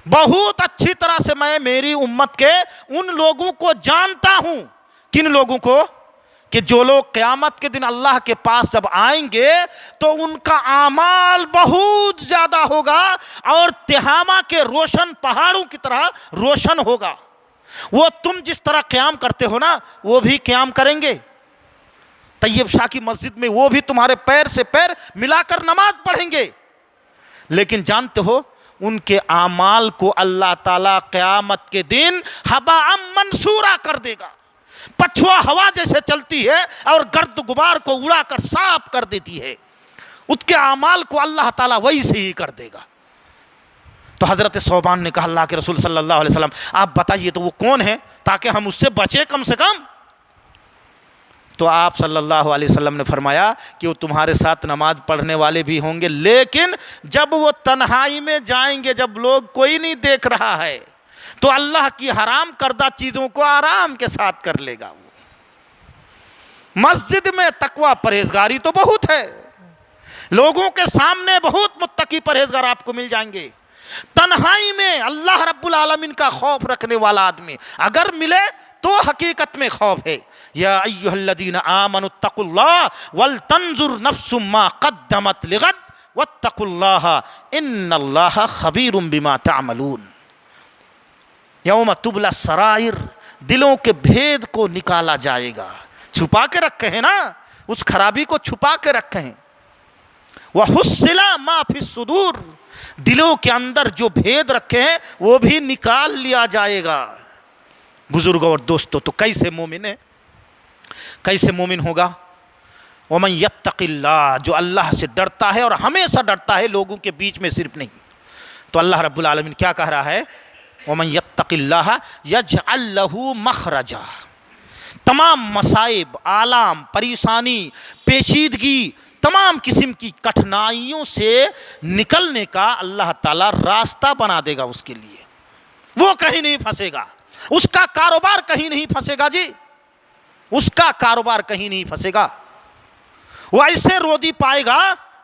بہت اچھی طرح سے میں میری امت کے ان لوگوں کو جانتا ہوں. کن لوگوں کو؟ کہ جو لوگ قیامت کے دن اللہ کے پاس جب آئیں گے تو ان کا اعمال بہت زیادہ ہوگا اور تہامہ کے روشن پہاڑوں کی طرح روشن ہوگا. وہ تم جس طرح قیام کرتے ہو نا وہ بھی قیام کریں گے. طیب شاہ کی مسجد میں وہ بھی تمہارے پیر سے پیر ملا کر نماز پڑھیں گے. لیکن جانتے ہو ان کے اعمال کو اللہ تعالیٰ قیامت کے دن ہباء منصورا کر دے گا. پچھوا ہوا جیسے چلتی ہے اور گرد غبار کو اڑا کر صاف کر دیتی ہے, اس کے اعمال کو اللہ تعالیٰ وہی سے ہی کر دے گا. تو حضرت ثوبان نے کہا اللہ کے رسول صلی اللہ علیہ وسلم آپ بتائیے تو وہ کون ہے تاکہ ہم اس سے بچیں کم سے کم. تو آپ صلی اللہ علیہ وسلم نے فرمایا کہ وہ تمہارے ساتھ نماز پڑھنے والے بھی ہوں گے، لیکن جب وہ تنہائی میں جائیں گے، جب لوگ کوئی نہیں دیکھ رہا ہے، تو اللہ کی حرام کردہ چیزوں کو آرام کے ساتھ کر لے گا. وہ مسجد میں تقوی پرہیزگاری تو بہت ہے، لوگوں کے سامنے بہت متقی پرہیزگار آپ کو مل جائیں گے، تنہائی میں اللہ رب العالمین کا خوف رکھنے والا آدمی اگر ملے تو حقیقت میں خوف ہے. یا ایھا الذین آمنوا اتقوا اللہ ولتنظر نفس ما قدمت لغد واتقوا اللہ ان اللہ خبیر بما تعملون. یوم تبلی السرائر، دلوں کے بھید کو نکالا جائے گا. چھپا کے رکھے ہیں نا، اس خرابی کو چھپا کے رکھے ہیں. وحصل ما فی الصدور، دلوں کے اندر جو بھید رکھے ہیں وہ بھی نکال لیا جائے گا. بزرگوں اور دوستو، تو کیسے مومن ہے، کیسے مومن ہوگا؟ ومن یتق اللہ، جو اللہ سے ڈرتا ہے اور ہمیشہ ڈرتا ہے، لوگوں کے بیچ میں صرف نہیں. تو اللہ رب العالمین کیا کہہ رہا ہے؟ ومن یتق اللہ یجعل لہ مخرجا. تمام مصائب، آلام، پریشانی، پیچیدگی، تمام قسم کی کٹھنائیوں سے نکلنے کا اللہ تعالیٰ راستہ بنا دے گا اس کے لیے. وہ کہیں نہیں پھنسے گا، اس کا کاروبار کہیں نہیں پھنسے گا. جی اس کا کاروبار کہیں نہیں پھنسے گا. وہ ایسے روزی پائے گا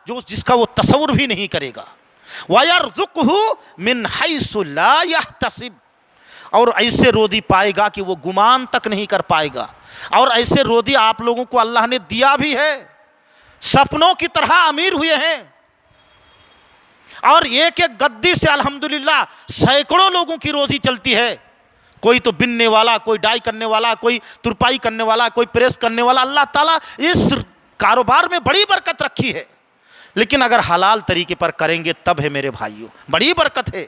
جس کا وہ تصور بھی نہیں کرے گا. وَيَرْزُقْهُ مِنْ حَيْثُ لَا يَحْتَسِبُ، اور ایسے روزی پائے گا کہ وہ گمان تک نہیں کر پائے گا. اور ایسے روزی آپ لوگوں کو اللہ نے دیا بھی ہے، سپنوں کی طرح امیر ہوئے ہیں. اور ایک ایک گدی سے الحمدللہ سینکڑوں لوگوں کی روزی چلتی ہے. کوئی تو بننے والا، کوئی ڈائی کرنے والا، کوئی ترپائی کرنے والا، کوئی پریس کرنے والا. اللہ تعالیٰ اس کاروبار میں بڑی برکت رکھی ہے، لیکن اگر حلال طریقے پر کریں گے تب ہے میرے بھائیوں، بڑی برکت ہے.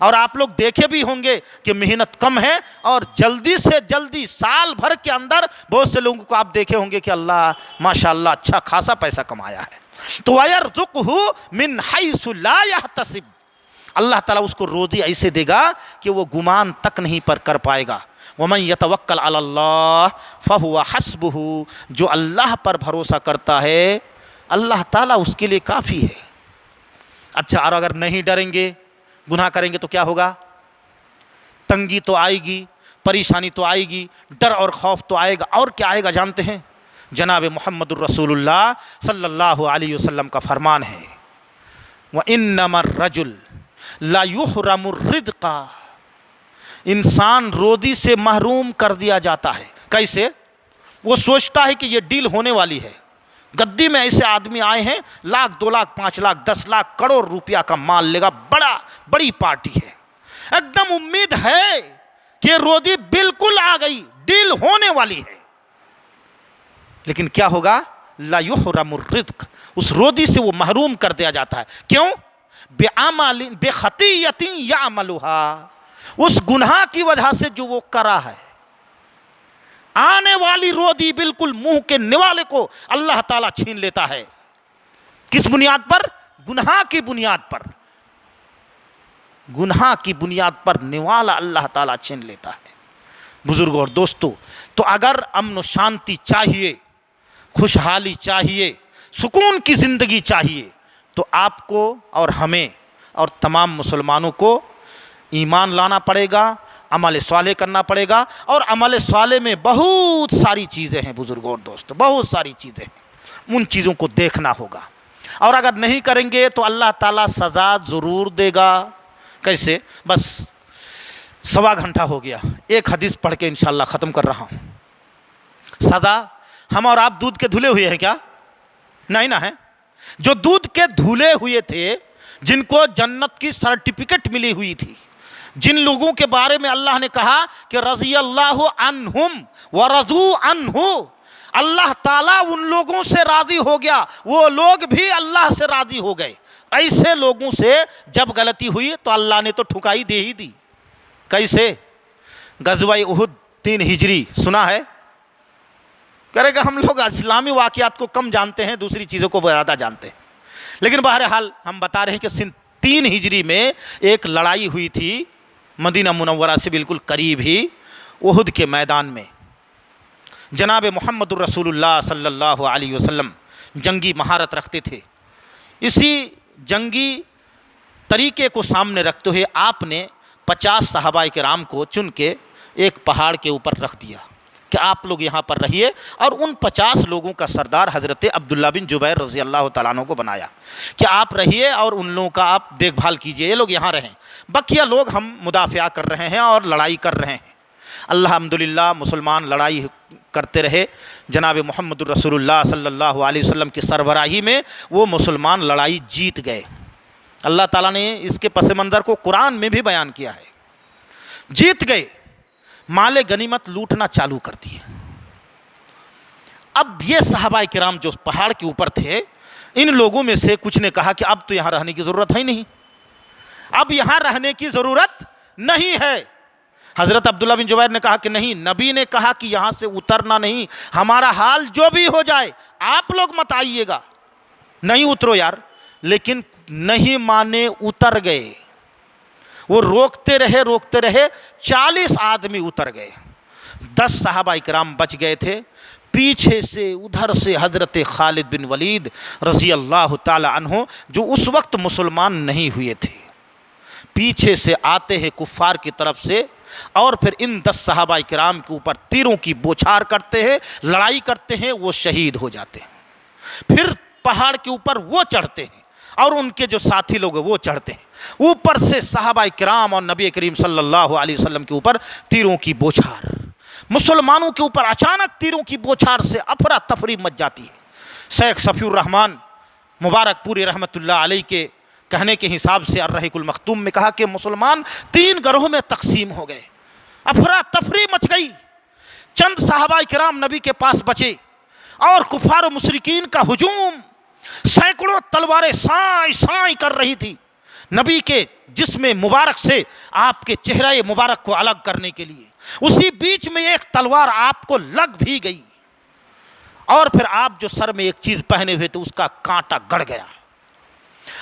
اور آپ لوگ دیکھے بھی ہوں گے کہ محنت کم ہے اور جلدی سے جلدی سال بھر کے اندر بہت سے لوگوں کو آپ دیکھے ہوں گے کہ اللہ ماشاءاللہ اچھا خاصا پیسہ کمایا ہے. تو وَيَرْزُقْهُ مِنْ حَيْثُ لَا يَحْتَسِبُ، اللہ تعالیٰ اس کو روزی ایسے دے گا کہ وہ گمان تک نہیں پر کر پائے گا. وَمَنْ يَتَوَكَّلْ عَلَى اللَّهِ فَهُوَ حَسْبُهُ، جو اللہ پر بھروسہ کرتا ہے اللہ تعالیٰ اس کے لیے کافی ہے. اچھا، اور اگر نہیں ڈریں گے، گناہ کریں گے تو کیا ہوگا؟ تنگی تو آئے گی، پریشانی تو آئے گی، ڈر اور خوف تو آئے گا. اور کیا آئے گا جانتے ہیں؟ جناب محمد الرسول اللہ صلی اللہ علیہ وسلم کا فرمان ہے وَإِنَّمَا الرَّجُلُ لَا يُحْرَمُ الرِّزْقَ، انسان روزی سے محروم کر دیا جاتا ہے. کیسے؟ وہ سوچتا ہے کہ یہ ڈیل ہونے والی ہے. گدی میں ایسے آدمی آئے ہیں، 1,00,000 2,00,000 5,00,000 10,00,000 کروڑ روپیہ کا مال لے گا، بڑی پارٹی ہے، ایک دم امید ہے کہ روزی بالکل آ گئی، ڈیل ہونے والی ہے. لیکن کیا ہوگا؟ لا یحرم الرزق، اس روزی سے وہ محروم کر دیا جاتا ہے. کیوں؟ بخطیۃ یعملها، اس گناہ کی وجہ سے جو وہ کرا ہے. آنے والی روزی بالکل منہ کے نوالے کو اللہ تعالیٰ چھین لیتا ہے. کس بنیاد پر؟ گناہ کی بنیاد پر. گناہ کی بنیاد پر نوالا اللہ تعالیٰ چھین لیتا ہے. بزرگوں اور دوستو، تو اگر امن و شانتی چاہیے، خوشحالی چاہیے، سکون کی زندگی چاہیے، تو آپ کو اور ہمیں اور تمام مسلمانوں کو ایمان لانا پڑے گا، عمل صالح کرنا پڑے گا. اور عمل صالح میں بہت ساری چیزیں ہیں بزرگوں اور دوستو، بہت ساری چیزیں ہیں، ان چیزوں کو دیکھنا ہوگا. اور اگر نہیں کریں گے تو اللہ تعالیٰ سزا ضرور دے گا. کیسے؟ بس 1.25 گھنٹہ ہو گیا، ایک حدیث پڑھ کے انشاءاللہ ختم کر رہا ہوں. سزا، ہم اور آپ دودھ کے دھلے ہوئے ہیں کیا؟ نہیں نہ ہے. جو دودھ کے دھلے ہوئے تھے، جن کو جنت کی سرٹیفکیٹ ملی ہوئی تھی، جن لوگوں کے بارے میں اللہ نے کہا کہ رضی اللہ عنہم ورضوا عنہ، اللہ تعالیٰ ان لوگوں سے راضی ہو گیا، وہ لوگ بھی اللہ سے راضی ہو گئے. ایسے لوگوں سے جب غلطی ہوئی تو اللہ نے تو ٹھکائی دے ہی دی. کیسے؟ غزوہ احد 3 ہجری سنا ہے؟ کرے گا ہم لوگ اسلامی واقعات کو کم جانتے ہیں، دوسری چیزوں کو زیادہ جانتے ہیں. لیکن بہرحال ہم بتا رہے ہیں کہ سن 3 ہجری میں ایک لڑائی ہوئی تھی مدینہ منورہ سے بالکل قریب ہی احد کے میدان میں۔ جناب محمد الرسول اللہ صلی اللہ علیہ وسلم جنگی مہارت رکھتے تھے۔ اسی جنگی طریقے کو سامنے رکھتے ہوئے آپ نے 50 صحابہ کرام کو چن کے ایک پہاڑ کے اوپر رکھ دیا کہ آپ لوگ یہاں پر رہیے، اور ان 50 لوگوں کا سردار حضرت عبداللہ بن جبیر رضی اللہ تعالیٰ عنہ کو بنایا کہ آپ رہیے اور ان لوگوں کا آپ دیکھ بھال کیجئے، یہ لوگ یہاں رہیں، بقیہ لوگ ہم مدافع کر رہے ہیں اور لڑائی کر رہے ہیں۔ الحمدللہ مسلمان لڑائی کرتے رہے، جناب محمد الرسول اللہ صلی اللہ علیہ وسلم کی سربراہی میں وہ مسلمان لڑائی جیت گئے۔ اللہ تعالیٰ نے اس کے پس منظر کو قرآن میں بھی بیان کیا ہے، جیت گئے، مال غنیمت لوٹنا چالو کر دیے۔ اب یہ صحابہ کرام جو پہاڑ کے اوپر تھے، ان لوگوں میں سے کچھ نے کہا کہ اب تو یہاں رہنے کی ضرورت ہے نہیں، اب یہاں رہنے کی ضرورت نہیں ہے۔ حضرت عبداللہ بن جبیر نے کہا کہ نہیں، نبی نے کہا کہ یہاں سے اترنا نہیں، ہمارا حال جو بھی ہو جائے آپ لوگ مت آئیے گا، نہیں اترو یار۔ لیکن نہیں مانے، اتر گئے۔ وہ روکتے رہے، 40 آدمی اتر گئے، 10 صحابہ کرام بچ گئے تھے۔ پیچھے سے ادھر سے حضرت خالد بن ولید رضی اللہ تعالی عنہ جو اس وقت مسلمان نہیں ہوئے تھے، پیچھے سے آتے ہیں کفار کی طرف سے، اور پھر ان 10 صحابہ کرام کے اوپر تیروں کی بوچھار کرتے ہیں، لڑائی کرتے ہیں، وہ شہید ہو جاتے ہیں۔ پھر پہاڑ کے اوپر وہ چڑھتے ہیں اور ان کے جو ساتھی لوگ وہ چڑھتے ہیں، اوپر سے صحابہ کرام اور نبی کریم صلی اللہ علیہ وسلم کے اوپر تیروں کی بوچھار۔ مسلمانوں کے اوپر اچانک تیروں کی بوچھار سے افراتفری مچ جاتی ہے۔ شیخ صفی الرحمن مبارک پوری رحمت اللہ علیہ کے کہنے کے حساب سے الرحیق المختوم میں کہا کہ مسلمان 3 گروہوں میں تقسیم ہو گئے، افراتفری مچ گئی۔ چند صحابہ کرام نبی کے پاس بچے اور کفار و مشرکین کا ہجوم، سینکڑوں تلواریں سائیں سائیں کر رہی تھی نبی کے جسم مبارک سے آپ کے چہرہ مبارک کو الگ کرنے کے لیے۔ اسی بیچ میں ایک تلوار آپ کو لگ بھی گئی، اور پھر آپ جو سر میں ایک چیز پہنے ہوئے تھے اس کا کانٹا گڑ گیا۔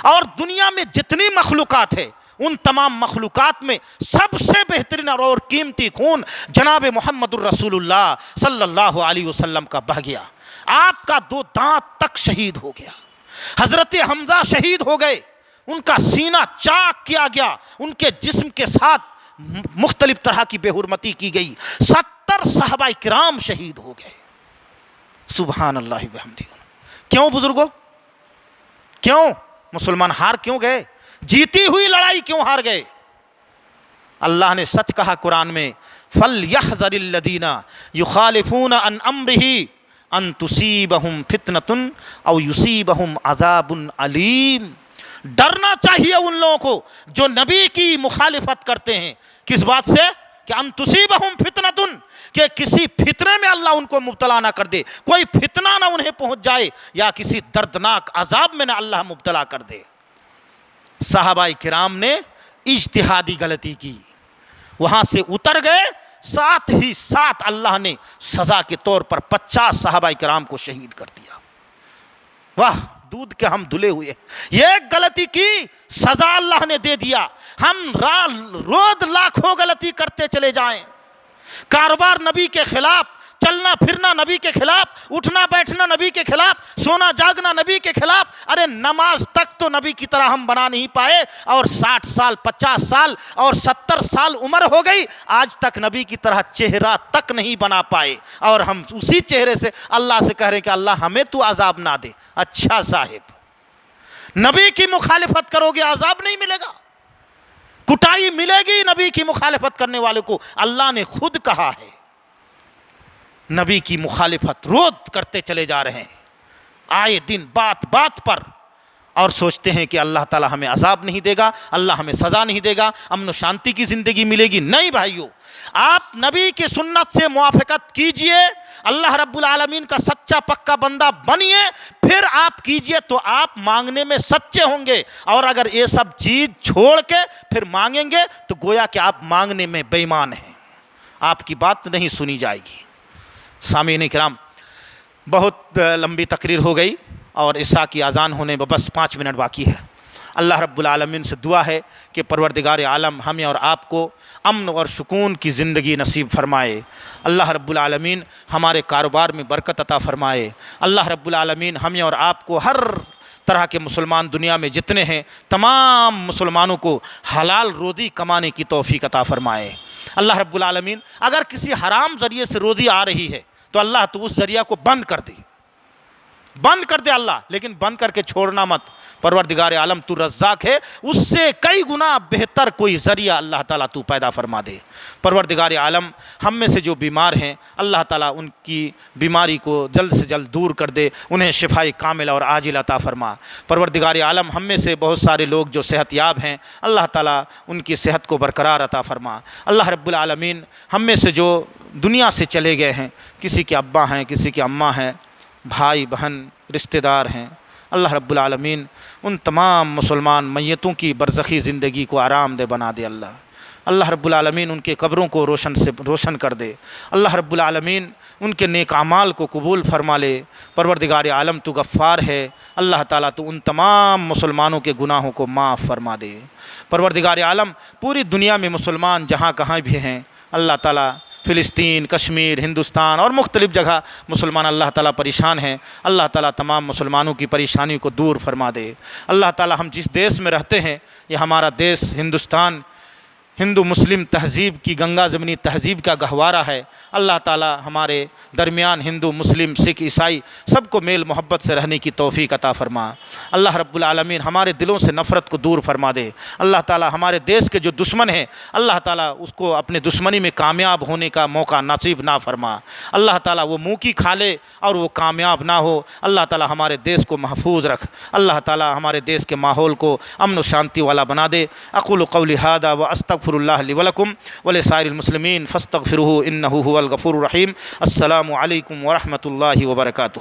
اور دنیا میں جتنی مخلوقات ہے ان تمام مخلوقات میں سب سے بہترین اور قیمتی خون جناب محمد الرسول اللہ صلی اللہ علیہ وسلم کا بہہ گیا۔ آپ کا 2 دانت تک شہید ہو گیا۔ حضرت حمزہ شہید ہو گئے، ان کا سینہ چاک کیا گیا، ان کے جسم کے ساتھ مختلف طرح کی بے حرمتی کی گئی، 70 صحابہ کرام شہید ہو گئے۔ سبحان اللہ بحمدہ۔ کیوں بزرگوں؟ کیوں مسلمان ہار کیوں گئے؟ جیتی ہوئی لڑائی کیوں ہار گئے؟ اللہ نے سچ کہا قرآن میں، فَلْيَحْذَرِ الَّذِينَ يُخَالِفُونَ عَنْ أَمْرِهِ ان تصیبہم فتنۃ او یصیبہم عذاب علیم۔ ڈرنا چاہیے ان لوگوں کو جو نبی کی مخالفت کرتے ہیں، کس بات سے؟ کہ ان تصیبہم فتنۃ، کہ کسی فتنے میں اللہ ان کو مبتلا نہ کر دے، کوئی فتنہ نہ انہیں پہنچ جائے، یا کسی دردناک عذاب میں نہ اللہ مبتلا کر دے۔ صحابہ کرام نے اجتہادی غلطی کی، وہاں سے اتر گئے، ساتھ ہی ساتھ اللہ نے سزا کے طور پر 50 صحابہ کرام کو شہید کر دیا۔ واہ، دودھ کے ہم دھلے ہوئے، یہ غلطی کی سزا اللہ نے دے دیا۔ ہم روز لاکھوں غلطی کرتے چلے جائیں، کاروبار نبی کے خلاف، چلنا پھرنا نبی کے خلاف، اٹھنا بیٹھنا نبی کے خلاف، سونا جاگنا نبی کے خلاف۔ ارے نماز تک تو نبی کی طرح ہم بنا نہیں پائے، اور 60 سال 50 سال اور 70 سال عمر ہو گئی، آج تک نبی کی طرح چہرہ تک نہیں بنا پائے، اور ہم اسی چہرے سے اللہ سے کہہ رہے ہیں کہ اللہ ہمیں تو عذاب نہ دے۔ اچھا صاحب، نبی کی مخالفت کرو گے عذاب نہیں ملے گا، کٹائی ملے گی نبی کی مخالفت کرنے والے کو۔ اللہ نے خود کہا ہے، نبی کی مخالفت روز کرتے چلے جا رہے ہیں، آئے دن بات بات پر، اور سوچتے ہیں کہ اللہ تعالی ہمیں عذاب نہیں دے گا، اللہ ہمیں سزا نہیں دے گا، امن و شانتی کی زندگی ملے گی۔ نہیں بھائیو، آپ نبی کی سنت سے موافقت کیجئے، اللہ رب العالمین کا سچا پکا بندہ بنیے، پھر آپ کیجئے تو آپ مانگنے میں سچے ہوں گے، اور اگر یہ سب چیز چھوڑ کے پھر مانگیں گے تو گویا کہ آپ مانگنے میں بے ایمان ہیں، آپ کی بات نہیں سنی جائے گی۔ سامعین کرام، بہت لمبی تقریر ہو گئی اور عشاء کی اذان ہونے میں بس 5 منٹ باقی ہے۔ اللہ رب العالمین سے دعا ہے کہ پروردگار عالم ہمیں اور آپ کو امن اور سکون کی زندگی نصیب فرمائے۔ اللہ رب العالمین ہمارے کاروبار میں برکت عطا فرمائے۔ اللہ رب العالمین ہمیں اور آپ کو ہر طرح کے مسلمان دنیا میں جتنے ہیں تمام مسلمانوں کو حلال روزی کمانے کی توفیق عطا فرمائے۔ اللہ رب العالمین اگر کسی حرام ذریعے سے روزی آ رہی ہے تو اللہ تو اس ذریعہ کو بند کر دے، بند کر دے اللہ، لیکن بند کر کے چھوڑنا مت۔ پروردگار عالم تو رزاق ہے، اس سے کئی گنا بہتر کوئی ذریعہ اللہ تعالیٰ تو پیدا فرما دے۔ پروردگار عالم ہم میں سے جو بیمار ہیں اللہ تعالیٰ ان کی بیماری کو جلد سے جلد دور کر دے، انہیں شفاء کاملہ اور عاجل عطا فرما۔ پروردگار عالم ہم میں سے بہت سارے لوگ جو صحت یاب ہیں اللہ تعالیٰ ان کی صحت کو برقرار عطا فرما۔ اللہ رب العالمین ہم میں سے جو دنیا سے چلے گئے ہیں، کسی کے ابا ہیں، کسی کے اماں ہیں، بھائی بہن رشتہ دار ہیں، اللہ رب العالمین ان تمام مسلمان میتوں کی برزخی زندگی کو آرام دہ بنا دے۔ اللہ رب العالمین ان کے قبروں کو روشن کر دے۔ اللہ رب العالمین ان کے نیک اعمال کو قبول فرما لے۔ پروردگار عالم تو غفار ہے، اللہ تعالیٰ تو ان تمام مسلمانوں کے گناہوں کو معاف فرما دے۔ پروردگار عالم پوری دنیا میں مسلمان جہاں کہیں بھی ہیں اللہ تعالیٰ، فلسطین، کشمیر، ہندوستان اور مختلف جگہ مسلمان اللہ تعالیٰ پریشان ہیں، اللہ تعالیٰ تمام مسلمانوں کی پریشانی کو دور فرما دے۔ اللہ تعالیٰ ہم جس دیش میں رہتے ہیں یہ ہمارا دیش ہندوستان ہندو مسلم تہذیب کی گنگا زمینی تہذیب کا گہوارہ ہے۔ اللہ تعالیٰ ہمارے درمیان ہندو مسلم سکھ عیسائی سب کو میل محبت سے رہنے کی توفیق عطا فرما۔ اللہ رب العالمین ہمارے دلوں سے نفرت کو دور فرما دے۔ اللہ تعالیٰ ہمارے دیش کے جو دشمن ہیں اللہ تعالیٰ اس کو اپنے دشمنی میں کامیاب ہونے کا موقع نصیب نہ فرما۔ اللہ تعالیٰ وہ منہ کی کھا لے اور وہ کامیاب نہ ہو۔ اللہ تعالیٰ ہمارے دیش کو محفوظ رکھ۔ اللہ تعالیٰ ہمارے دیش کے ماحول کو امن و شانتی والا بنا دے۔ اقول قولی ھذا واستغفر اللہ لی ولکم ولسائر المسلمین فاستغفروہ انہ ھو الغفور الرحیم۔ السلام علیکم ورحمۃ اللہ وبرکاتہ۔